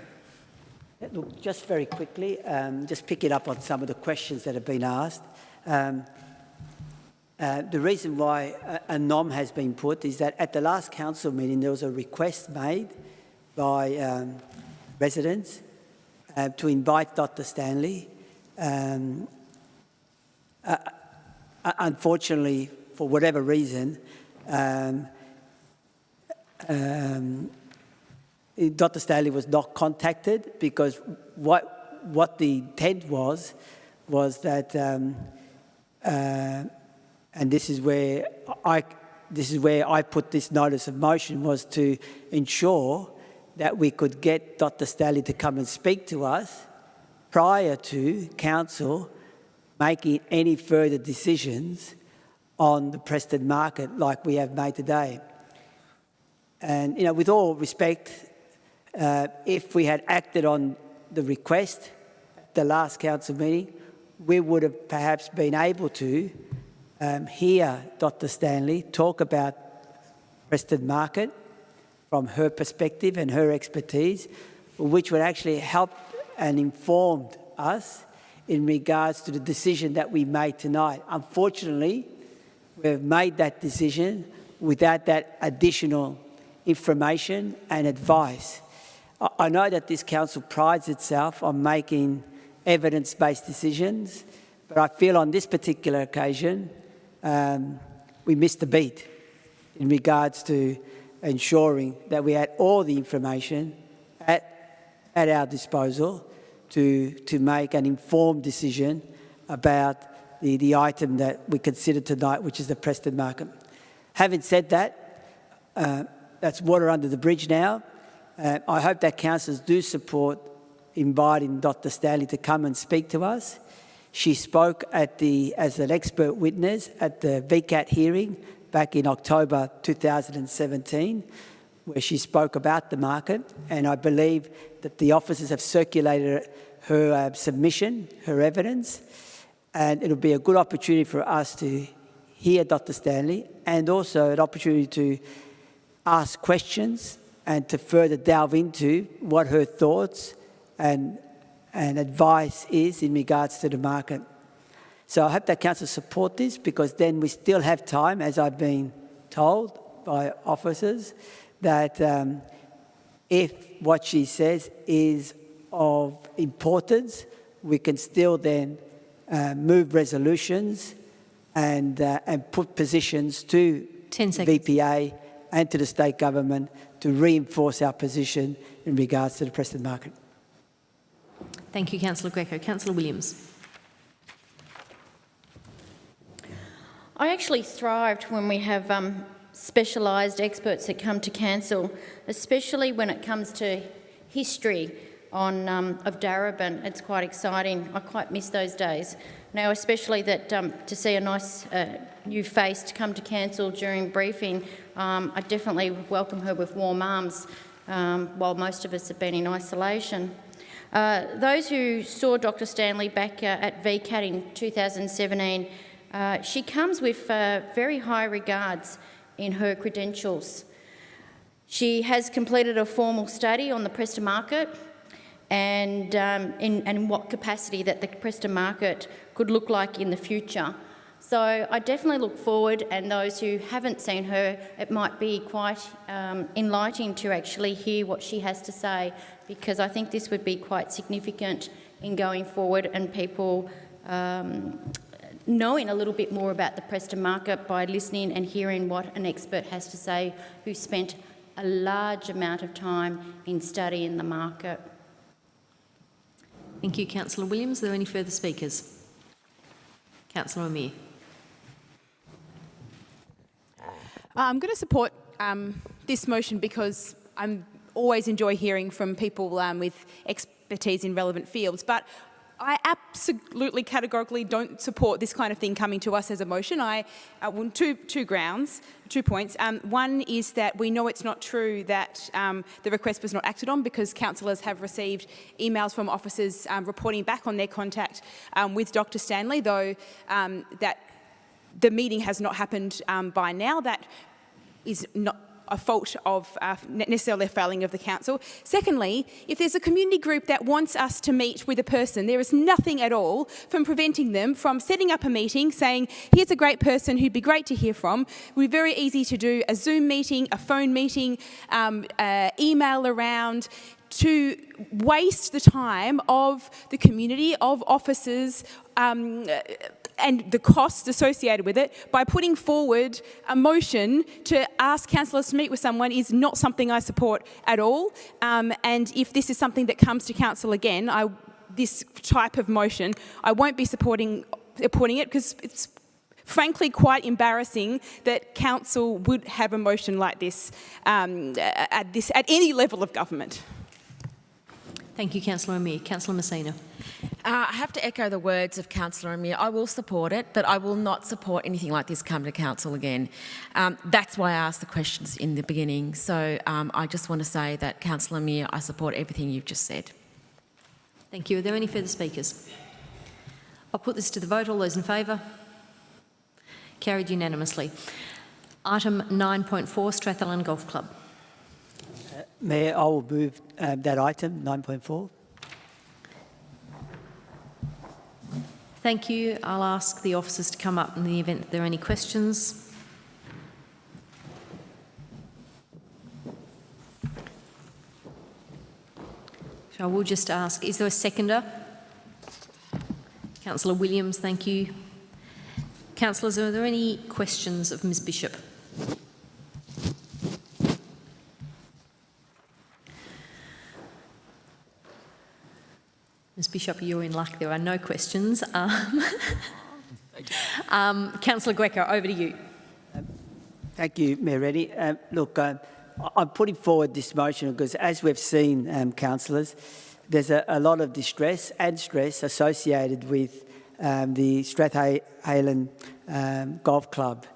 Look, just very quickly, just picking up on some of the questions that have been asked. The reason why a NOM has been put is that at the last council meeting there was a request made by residents to invite Dr. Stanley. Unfortunately, for whatever reason, Dr. Stanley was not contacted, because what the intent was that, and this is where I put this notice of motion, was to ensure that we could get Dr. Stanley to come and speak to us prior to council making any further decisions on the Preston market like we have made today. And, you know, with all respect, if we had acted on the request at the last council meeting, we would have perhaps been able to hear Dr. Stanley talk about Preston market from her perspective and her expertise, which would actually help and informed us in regards to the decision that we made tonight. Unfortunately, we've made that decision without that additional information and advice. I know that this council prides itself on making evidence-based decisions, but I feel on this particular occasion we missed the beat in regards to ensuring that we had all the information at our disposal to make an informed decision about the item that we considered tonight, which is the Preston market. Having said that, that's water under the bridge now. I hope that councillors do support inviting Dr. Stanley to come and speak to us. She spoke as an expert witness at the VCAT hearing back in October 2017, where she spoke about the market, and I believe that the officers have circulated her submission, her evidence, and it'll be a good opportunity for us to hear Dr. Stanley, and also an opportunity to ask questions and to further delve into what her thoughts and advice is in regards to the market. So I hope that council support this, because then we still have time, as I've been told by officers, that if what she says is of importance, we can still then move resolutions and put positions to 10 seconds. VPA and to the state government to reinforce our position in regards to the Preston market. Thank you, Councillor Greco. Councillor Williams. I actually thrived when we have specialised experts that come to council, especially when it comes to history of Darebin. It's quite exciting. I quite miss those days. Now, especially that to see a nice new face to come to council during briefing, I definitely welcome her with warm arms while most of us have been in isolation. Those who saw Dr Stanley back at VCAT in 2017, she comes with very high regards in her credentials. She has completed a formal study on the Preston market and in what capacity that the Preston market could look like in the future. So I definitely look forward, and those who haven't seen her, it might be quite enlightening to actually hear what she has to say, because I think this would be quite significant in going forward and people knowing a little bit more about the Preston market by listening and hearing what an expert has to say who spent a large amount of time in studying the market. Thank you, Councillor Williams. Are there any further speakers? Councillor Amir. I'm going to support this motion because I always enjoy hearing from people with expertise in relevant fields, but I absolutely categorically don't support this kind of thing coming to us as a motion. Two grounds, 2 points. One is that we know it's not true that the request was not acted on, because councillors have received emails from officers reporting back on their contact with Dr Stanley, though that the meeting has not happened by now. That is not a fault of necessarily a failing of the council. Secondly, if there's a community group that wants us to meet with a person, there is nothing at all from preventing them from setting up a meeting saying, here's a great person who'd be great to hear from. It would be very easy to do a Zoom meeting, a phone meeting, email around, to waste the time of the community, of officers, and the costs associated with it by putting forward a motion to ask councillors to meet with someone is not something I support at all. And if this is something that comes to council again, this type of motion, I won't be supporting it, because it's frankly quite embarrassing that council would have a motion like this at any level of government. Thank you, Councillor Amir. Councillor Messina. I have to echo the words of Councillor Amir. I will support it, but I will not support anything like this come to council again. That's why I asked the questions in the beginning. So I just want to say that, Councillor Amir, I support everything you've just said. Thank you. Are there any further speakers? I'll put this to the vote. All those in favour? Carried unanimously. Item 9.4, Strathallan Golf Club. Mayor, I will move that item, 9.4. Thank you. I'll ask the officers to come up in the event that there are any questions. So I will just ask, is there a seconder? Councillor Williams, thank you. Councillors, are there any questions of Ms Bishop? Ms Bishop, you're in luck. There are no questions. Councillor Greco, over to you. Thank you, Mayor Reddy. Look, I'm putting forward this motion because, as we've seen, councillors, there's a lot of distress and stress associated with the Strathallan Golf Club.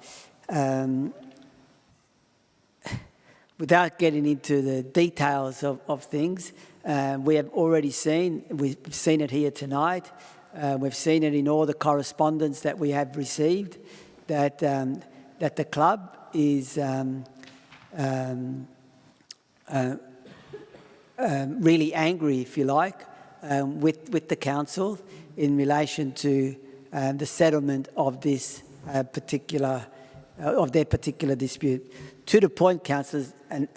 Without getting into the details of things, we have already seen, we've seen it here tonight, we've seen it in all the correspondence that we have received, that the club is really angry, if you like, with the council in relation to the settlement of this of their particular dispute. To the point, councillors, and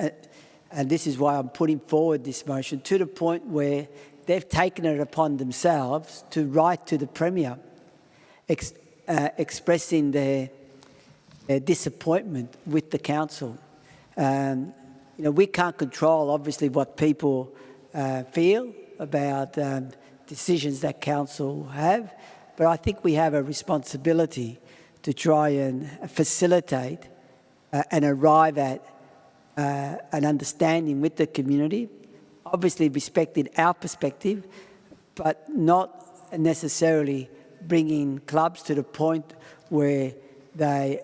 and this is why I'm putting forward this motion, to the point where they've taken it upon themselves to write to the Premier, expressing their disappointment with the council. We can't control, obviously, what people feel about decisions that council have, but I think we have a responsibility to try and facilitate and arrive at an understanding with the community, obviously respecting our perspective, but not necessarily bringing clubs to the point where they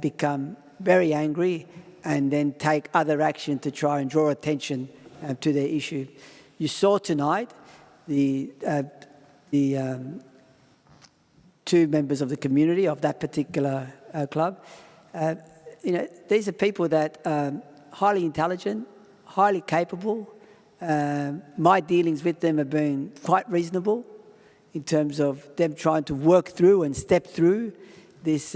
become very angry and then take other action to try and draw attention to their issue. You saw tonight the two members of the community of that particular club. These are people that are highly intelligent, highly capable. My dealings with them have been quite reasonable in terms of them trying to work through and step through this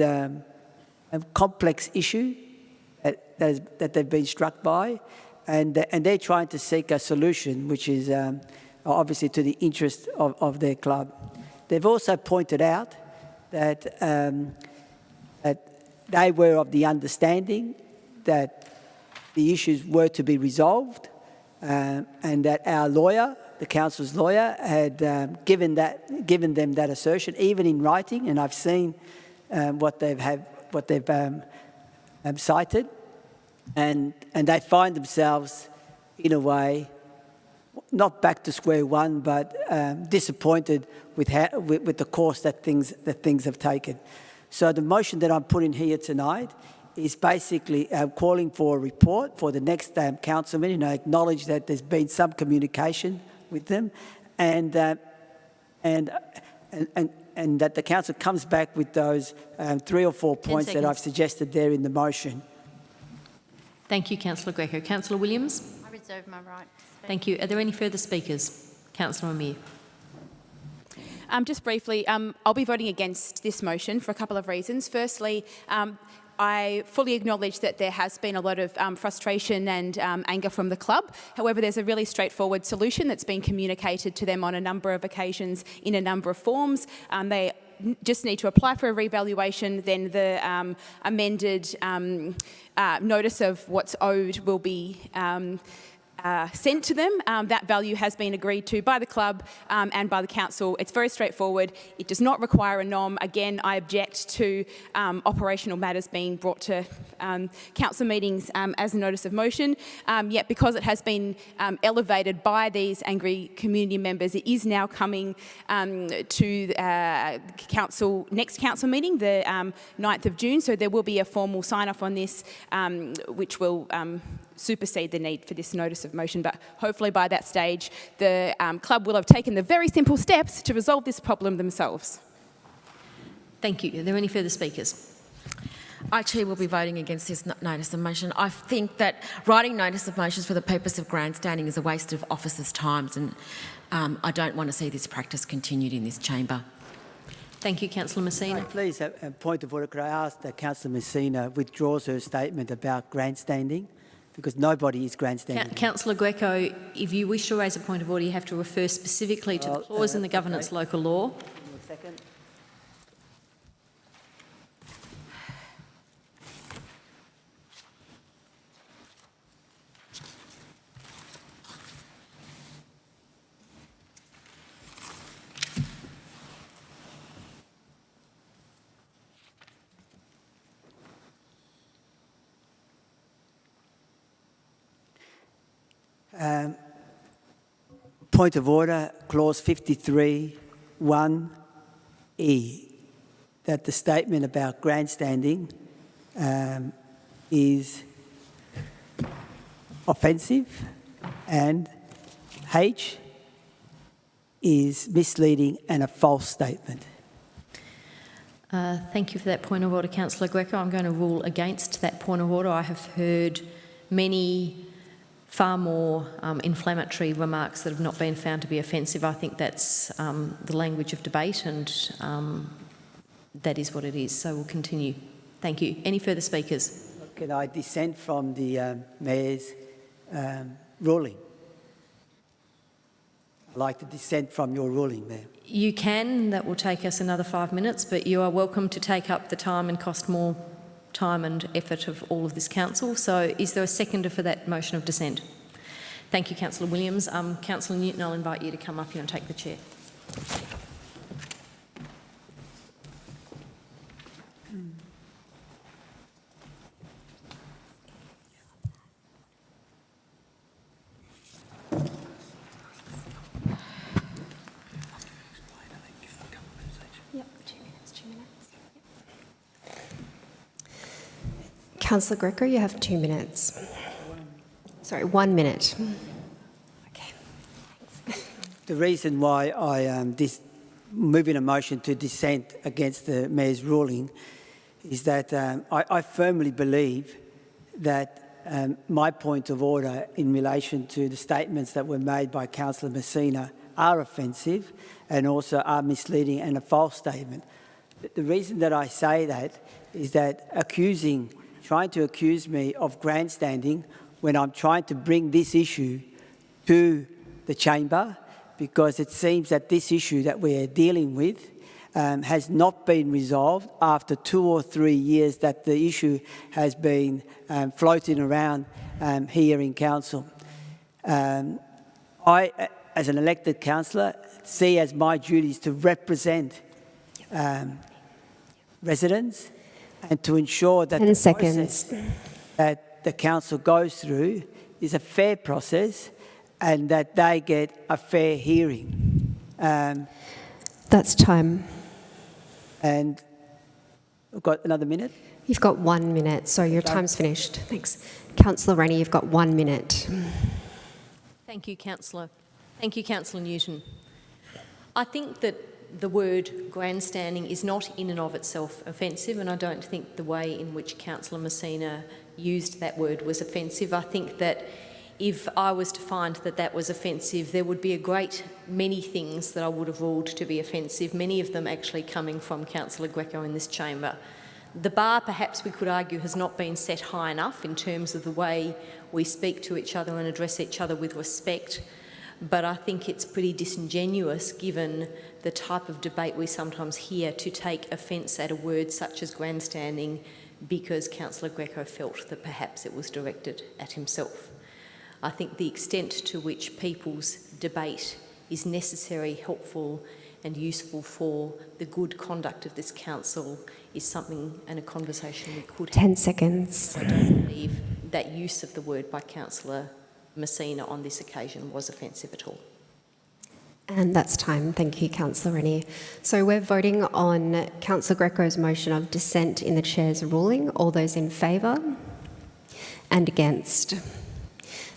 complex issue that they've been struck by, and they're trying to seek a solution which is obviously to the interest of their club. They've also pointed out that, that they were of the understanding that the issues were to be resolved, and that our lawyer, the council's lawyer, had given them that assertion, even in writing, and I've seen what they've cited, and they find themselves in a way not back to square one, but disappointed with the course that things have taken. So the motion that I'm putting here tonight is basically calling for a report for the next council meeting. I acknowledge that there's been some communication with them, and that the council comes back with those 3 or 4 points that I've suggested there in the motion. Thank you, Councillor Greco. Councillor Williams? I reserve my right to speak. Thank you. Are there any further speakers? Councillor Amir. Just briefly, I'll be voting against this motion for a couple of reasons. Firstly, I fully acknowledge that there has been a lot of frustration and anger from the club. However, there's a really straightforward solution that's been communicated to them on a number of occasions in a number of forms. They just need to apply for a revaluation, then the amended notice of what's owed will be sent to them. That value has been agreed to by the club and by the council. It's very straightforward. It does not require a NOM. Again, I object to operational matters being brought to council meetings as a notice of motion. Yet because it has been elevated by these angry community members, it is now coming to next council meeting, the 9th of June. So there will be a formal sign-off on this, which will supersede the need for this notice of motion, but hopefully by that stage the club will have taken the very simple steps to resolve this problem themselves. Thank you. Are there any further speakers? I, Chair, will be voting against this notice of motion. I think that writing notice of motions for the purpose of grandstanding is a waste of officers' time, and I don't want to see this practice continued in this chamber. Thank you, Councillor Messina. Please, a point of order. Could I ask that Councillor Messina withdraws her statement about grandstanding? Because nobody is grandstanding. Councillor Greco, if you wish to raise a point of order, you have to refer specifically to the clause in the Governance Local Law. Give me a second. Point of order, clause 53(1)(e), that the statement about grandstanding is offensive, and H is misleading and a false statement. Thank you for that point of order, Councillor Greco. I'm going to rule against that point of order. I have heard many far more inflammatory remarks that have not been found to be offensive. I think that's the language of debate, and that is what it is. So we'll continue. Thank you. Any further speakers? Can I dissent from the Mayor's ruling. I'd like to dissent from your ruling, Mayor. You can. That will take us another 5 minutes, but you are welcome to take up the time and cost more time and effort of all of this council. So is there a seconder for that motion of dissent? Thank you, Councillor Williams. Councillor Newton, I'll invite you to come up here and take the chair. Councillor Greco, you have 2 minutes. Sorry, 1 minute. Okay. The reason why I am moving a motion to dissent against the Mayor's ruling is that I firmly believe that my point of order in relation to the statements that were made by Councillor Messina are offensive and also are misleading and a false statement. The reason that I say that is that trying to accuse me of grandstanding when I'm trying to bring this issue to the chamber, because it seems that this issue that we're dealing with has not been resolved after 2 or 3 years that the issue has been floating around here in council. I, as an elected councillor, see as my duties to represent residents and to ensure that 10 the seconds. process that the council goes through is a fair process and that they get a fair hearing. That's time. And I've got another minute. You've got 1 minute, so your time's finished. Thanks. Councillor Rennie, you've got 1 minute. Thank you, Councillor. Thank you, Councillor Newton. I think that the word grandstanding is not in and of itself offensive, and I don't think the way in which Councillor Messina used that word was offensive. I think that if I was to find that that was offensive, there would be a great many things that I would have ruled to be offensive, many of them actually coming from Councillor Greco in this chamber. The bar, perhaps we could argue, has not been set high enough in terms of the way we speak to each other and address each other with respect, but I think it's pretty disingenuous, given the type of debate we sometimes hear, to take offence at a word such as grandstanding because Councillor Greco felt that perhaps it was directed at himself. I think the extent to which people's debate is necessary, helpful and useful for the good conduct of this council is something and a conversation we could have. 10 seconds. I don't believe that use of the word by Councillor Messina on this occasion was offensive at all. And that's time. Thank you, Councillor Rennie. So we're voting on Councillor Greco's motion of dissent in the Chair's ruling. All those in favour and against?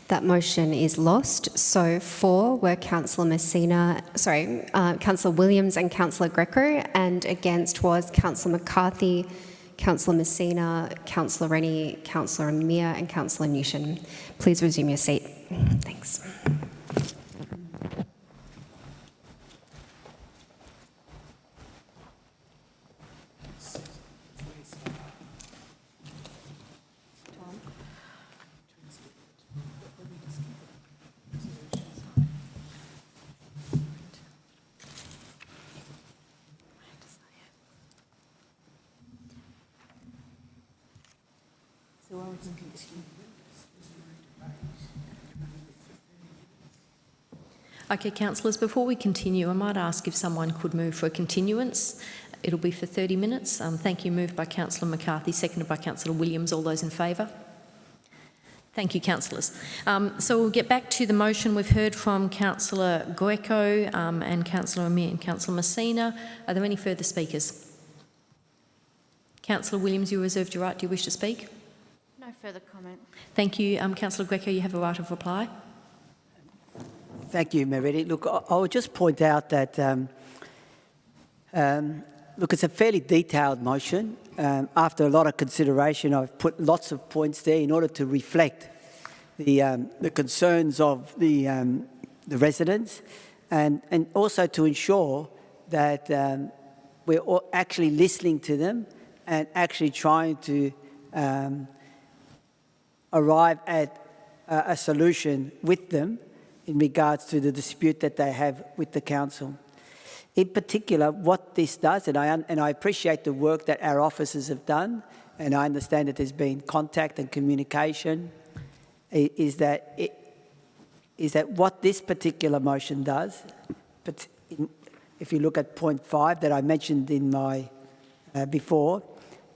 That motion is lost. So for were Councillor Councillor Williams and Councillor Greco, and against was Councillor McCarthy, Councillor Messina, Councillor Rennie, Councillor Amir and Councillor Newton. Please resume your seat. Thanks. Okay, councillors, before we continue, I might ask if someone could move for a continuance. It'll be for 30 minutes. Thank you. Moved by Councillor McCarthy, seconded by Councillor Williams. All those in favour? Thank you, councillors. So we'll get back to the motion. We've heard from Councillor Greco and Councillor Amir and Councillor Messina. Are there any further speakers? Councillor Williams, you reserved your right. Do you wish to speak? No further comment. Thank you. Councillor Greco, you have a right of reply. Thank you, Mayor Reddy. Look, I would just point out that, look, it's a fairly detailed motion. After a lot of consideration, I've put lots of points there in order to reflect the concerns of the residents and also to ensure that we're all actually listening to them and actually trying to arrive at a solution with them in regards to the dispute that they have with the council. In particular, what this does, and I appreciate the work that our officers have done, and I understand that there's been contact and communication, is that what this particular motion does, but if you look at point 5 that I mentioned in my before,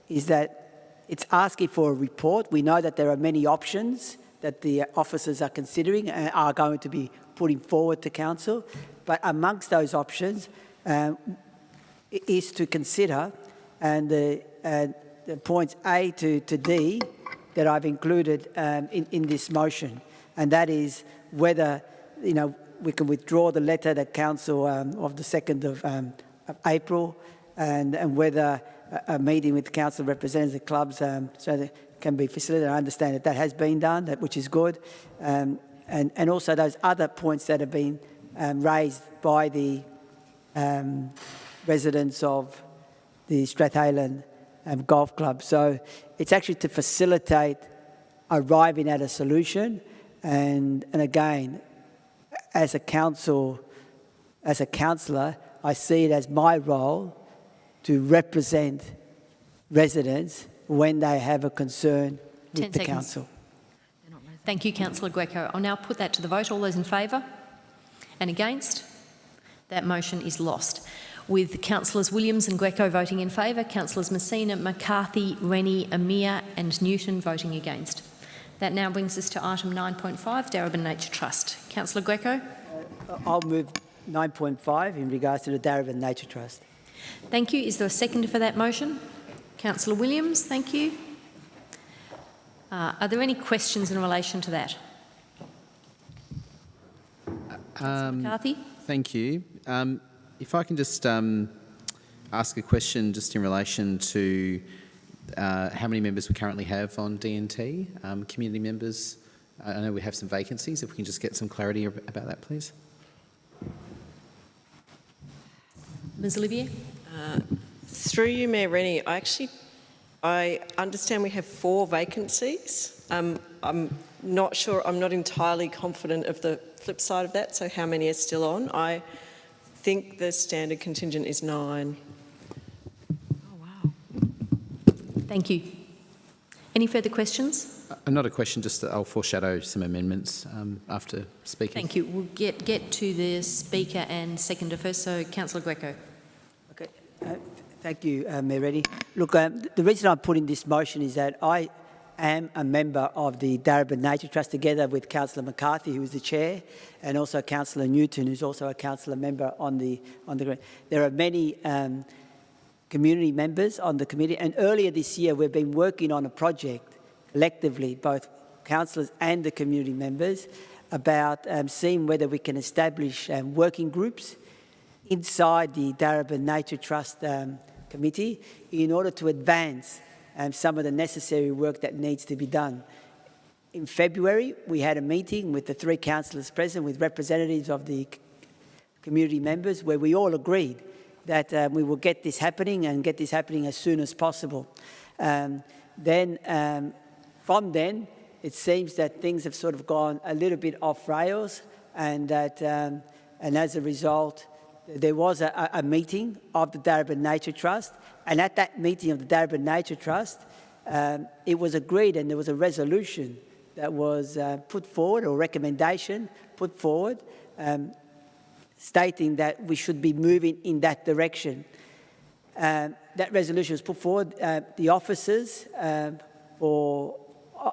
is that it's asking for a report. We know that there are many options that the officers are considering and are going to be putting forward to council, but amongst those options is to consider, and the points A to D that I've included in this motion, and that is whether we can withdraw the letter that council of the 2nd of April, and whether a meeting with council representatives of clubs so that can be facilitated. I understand that has been done, which is good, and also those other points that have been raised by the residents of the Strathallan Golf Club. So it's actually to facilitate arriving at a solution, and again, as a councillor, I see it as my role to represent residents when they have a concern with the council. Thank you, Councillor Greco. I'll now put that to the vote. All those in favour and against? That motion is lost. With Councillors Williams and Greco voting in favour, Councillors Messina, McCarthy, Rennie, Amir and Newton voting against. That now brings us to item 9.5, Darebin Nature Trust. Councillor Greco? I'll move 9.5 in regards to the Darebin Nature Trust. Thank you. Is there a seconder for that motion? Councillor Williams, thank you. Are there any questions in relation to that? McCarthy? Thank you. If I can just ask a question just in relation to how many members we currently have on D&T, community members. I know we have some vacancies. If we can just get some clarity about that, please. Ms Olivier? Through you, Mayor Rennie, I understand we have 4 vacancies. I'm not sure, I'm not entirely confident of the flip side of that, so how many are still on? I think the standard contingent is 9. Thank you. Any further questions? Not a question, just I'll foreshadow some amendments after speaking. Thank you. We'll get to the Speaker and seconder first. So, Councillor Greco. Okay. Thank you, Mayor Rennie. Look, the reason I'm putting this motion is that I am a member of the Darebin Nature Trust together with Councillor McCarthy, who is the chair, and also Councillor Newton, who's also a councillor member on the group. There are many community members on the committee, and earlier this year we've been working on a project collectively, both councillors and the community members, about seeing whether we can establish working groups inside the Darebin Nature Trust committee in order to advance some of the necessary work that needs to be done. In February, we had a meeting with the 3 councillors present with representatives of the community members where we all agreed that we will get this happening and get this happening as soon as possible. From then, it seems that things have sort of gone a little bit off rails, and that, and as a result, there was a meeting of the Darebin Nature Trust, and at that meeting of the Darebin Nature Trust, it was agreed, and there was a resolution that was put forward, or recommendation put forward, stating that we should be moving in that direction. That resolution was put forward. The officers, or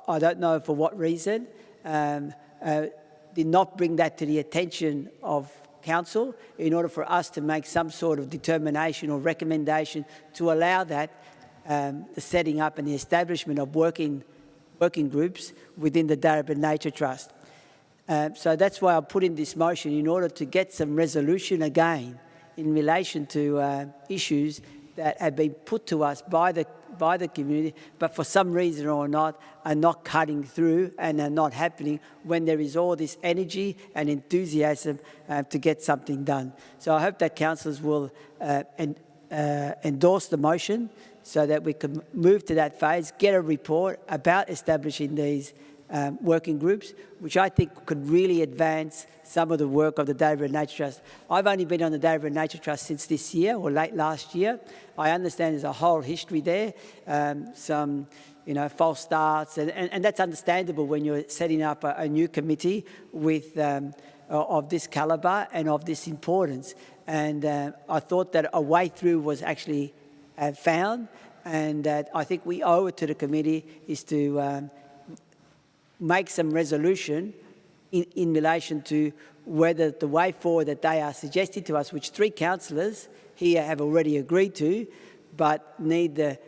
I don't know for what reason, did not bring that to the attention of council in order for us to make some sort of determination or recommendation to allow that, the setting up and the establishment of working groups within the Darebin Nature Trust. So that's why I put in this motion, in order to get some resolution again in relation to issues that have been put to us by the community, but for some reason or not are not cutting through and are not happening when there is all this energy and enthusiasm to get something done. So I hope that councillors will endorse the motion so that we can move to that phase, get a report about establishing these working groups, which I think could really advance some of the work of the Darebin Nature Trust. I've only been on the Darebin Nature Trust since this year or late last year. I understand there's a whole history there, some false starts, and that's understandable when you're setting up a new committee with of this calibre and of this importance. And I thought that a way through was actually found, and I think we owe it to the committee is to make some resolution in relation to whether the way forward that they are suggesting to us, which 3 councillors here have already agreed to, but need the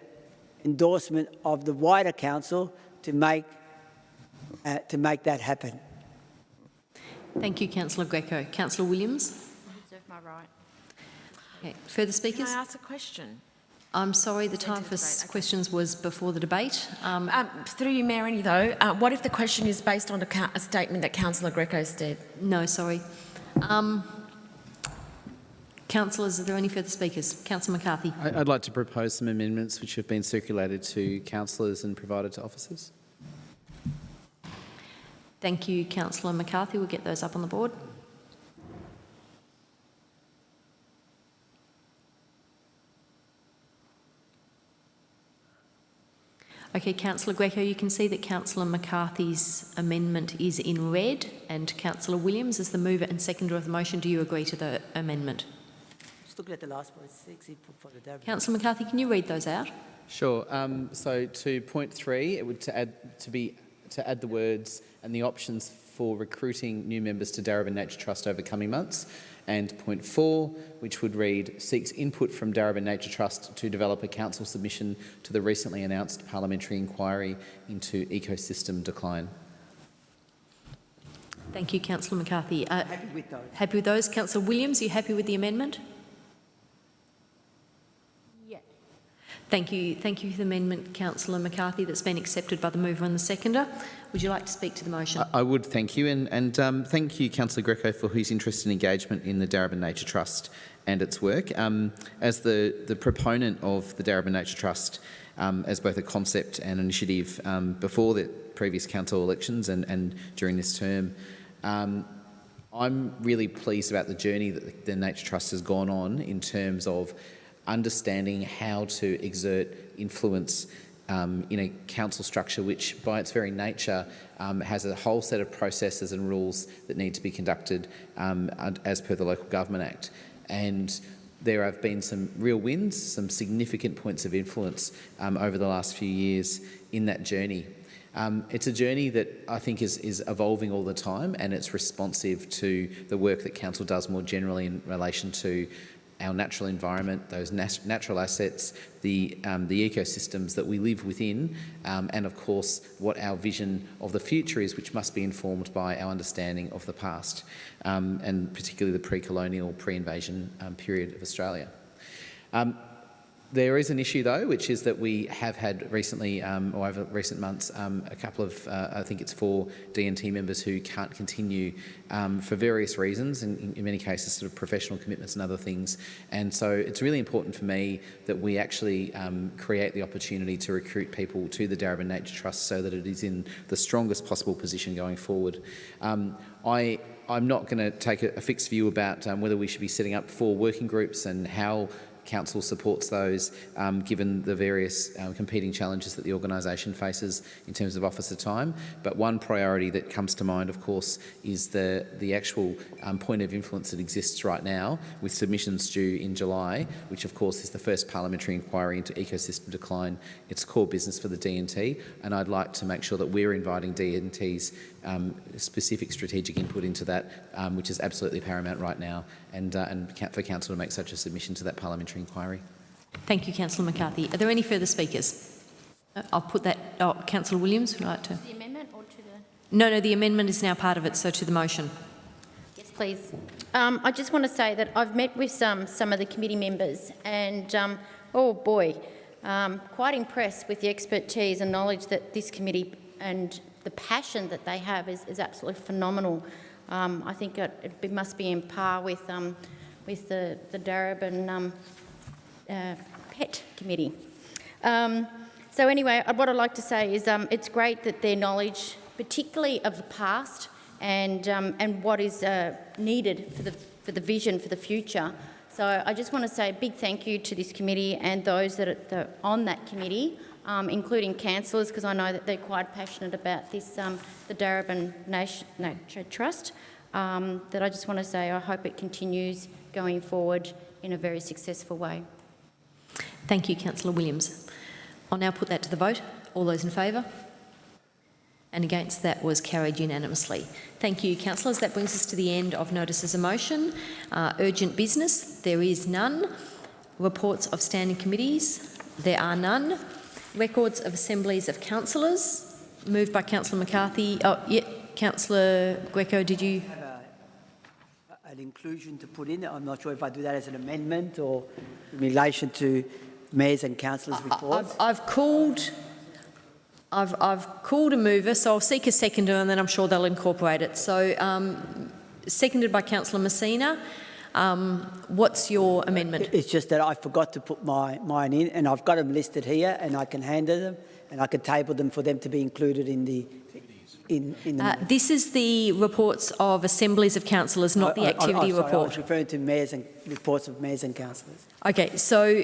endorsement of the wider council to make that happen. Thank you, Councillor Greco. Councillor Williams? I reserve my right. Okay. Further speakers? Can I ask a question? I'm sorry, the time for questions was before the debate. Through you, Mayor Rennie, though, what if the question is based on a statement that Councillor Greco said? No, sorry. Councillors, are there any further speakers? Councillor McCarthy. I'd like to propose some amendments which have been circulated to councillors and provided to officers. Thank you, Councillor McCarthy. We'll get those up on the board. Okay, Councillor Greco, you can see that Councillor McCarthy's amendment is in red, and Councillor Williams, as the mover and seconder of the motion, do you agree to the amendment? Just looking at the last one, 6 input for the Darebin. Councillor McCarthy, can you read those out? Sure. So to point 3, it would to add the words and the options for recruiting new members to Darebin Nature Trust over coming months. And point 4, which would read, seeks input from Darebin Nature Trust to develop a council submission to the recently announced parliamentary inquiry into ecosystem decline. Thank you, Councillor McCarthy. Happy with those. Happy with those. Councillor Williams, are you happy with the amendment? Yeah. Thank you. Thank you for the amendment, Councillor McCarthy, that's been accepted by the mover and the seconder. Would you like to speak to the motion? I would, thank you. And thank you, Councillor Greco, for his interest and engagement in the Darebin Nature Trust and its work. As the proponent of the Darebin Nature Trust, as both a concept and initiative before the previous council elections and during this term, I'm really pleased about the journey that the Nature Trust has gone on in terms of understanding how to exert influence in a council structure which, by its very nature, has a whole set of processes and rules that need to be conducted as per the Local Government Act. And there have been some real wins, some significant points of influence over the last few years in that journey. It's a journey that I think is evolving all the time, and it's responsive to the work that council does more generally in relation to our natural environment, those natural assets, the ecosystems that we live within, and of course what our vision of the future is, which must be informed by our understanding of the past, and particularly the pre-colonial, pre-invasion period of Australia. There is an issue, though, which is that we have had recently, or over recent months, a couple of, I think it's 4 D&T members who can't continue for various reasons, and in many cases sort of professional commitments and other things. And so it's really important for me that we actually create the opportunity to recruit people to the Darebin Nature Trust so that it is in the strongest possible position going forward. I'm not going to take a fixed view about whether we should be setting up 4 working groups and how council supports those, given the various competing challenges that the organisation faces in terms of officer time. But one priority that comes to mind, of course, is the actual point of influence that exists right now, with submissions due in July, which of course is the first parliamentary inquiry into ecosystem decline. It's core business for the D&T, and I'd like to make sure that we're inviting D&T's specific strategic input into that, which is absolutely paramount right now, and for council to make such a submission to that parliamentary inquiry. Thank you, Councillor McCarthy. Are there any further speakers? I'll put that. Oh, Councillor Williams, would you like to? The amendment or to the? No, the amendment is now part of it, so to the motion. Yes, please. I just want to say that I've met with some of the committee members, and oh boy, quite impressed with the expertise and knowledge that this committee and the passion that they have is absolutely phenomenal. I think it must be in par with the Darebin Pet Committee. So anyway, what I'd like to say is it's great that their knowledge particularly of the past and what is needed for the vision for the future. So I just want to say a big thank you to this committee and those that are on that committee, including councillors, because I know that they're quite passionate about this, the Darebin Nature Trust, that I just want to say I hope it continues going forward in a very successful way. Thank you, Councillor Williams. I'll now put that to the vote. All those in favour? And against, that was carried unanimously. Thank you, councillors. That brings us to the end of notices of motion. Urgent business, there is none. Reports of standing committees, there are none. Records of assemblies of councillors, moved by Councillor McCarthy. Oh, yeah, Councillor Greco, did you? An inclusion to put in. I'm not sure if I do that as an amendment or in relation to mayors and councillors' reports. I've called a mover, so I'll seek a seconder and then I'm sure they'll incorporate it. So, seconded by Councillor Messina. What's your amendment? It's just that I forgot to put mine in, and I've got them listed here, and I can hand them, and I can table them for them to be included in the. This is the reports of assemblies of councillors, not the activity sorry, report. I was referring to mayors and reports of mayors and councillors. Okay, so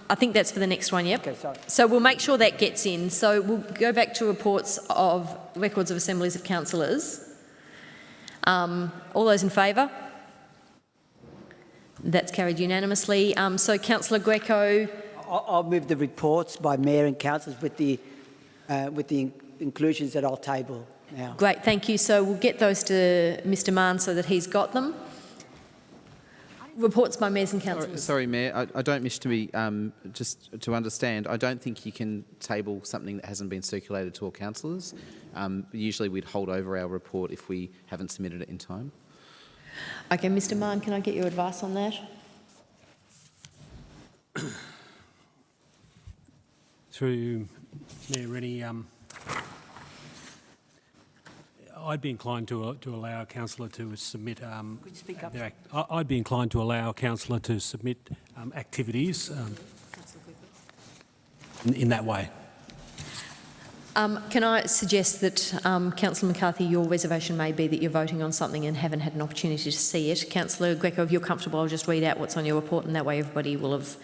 I think that's for the next one, yep. Okay, sorry. So we'll make sure that gets in. So we'll go back to reports of records of assemblies of councillors. All those in favour? That's carried unanimously. So Councillor Greco. I'll move the reports by mayor and councillors with the inclusions that I'll table now. Great, thank you. So we'll get those to Mr Mann so that he's got them. Reports by mayors and councillors. Sorry, Mayor, I don't wish to be, just to understand, I don't think you can table something that hasn't been circulated to all councillors. Usually we'd hold over our report if we haven't submitted it in time. Okay, Mr Mann, can I get your advice on that? Through Mayor Rennie, I'd be inclined to allow a councillor to submit. Could you speak up? I'd be inclined to allow a councillor to submit activities in that way. Can I suggest that, Councillor McCarthy, your reservation may be that you're voting on something and haven't had an opportunity to see it. Councillor Greco, if you're comfortable, I'll just read out what's on your report and that way everybody will have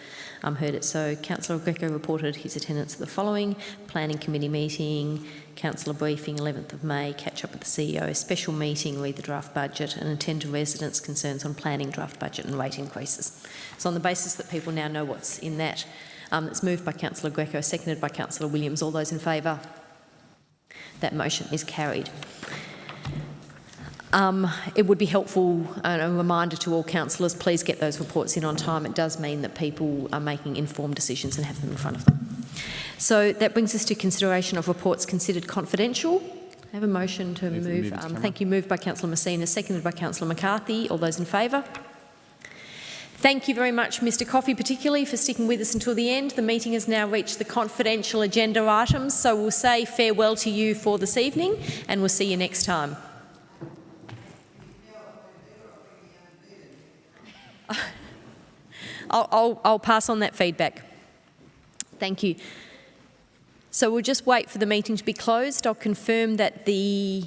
heard it. So Councillor Greco reported his attendance at the following: Planning Committee meeting, Councillor briefing 11th of May, catch up with the CEO, special meeting, read the draft budget and attend to residents' concerns on planning, draft budget and rate increases. So on the basis that people now know what's in that, it's moved by Councillor Greco, seconded by Councillor Williams. All those in favour? That motion is carried. It would be helpful, a reminder to all councillors, please get those reports in on time. It does mean that people are making informed decisions and have them in front of them. So that brings us to consideration of reports considered confidential. I have a motion to move. Thank you. Moved by Councillor Messina, seconded by Councillor McCarthy. All those in favour? Thank you very much, Mr Coffey, particularly for sticking with us until the end. The meeting has now reached the confidential agenda items, so we'll say farewell to you for this evening and we'll see you next time. I'll pass on that feedback. Thank you. So we'll just wait for the meeting to be closed. I'll confirm that the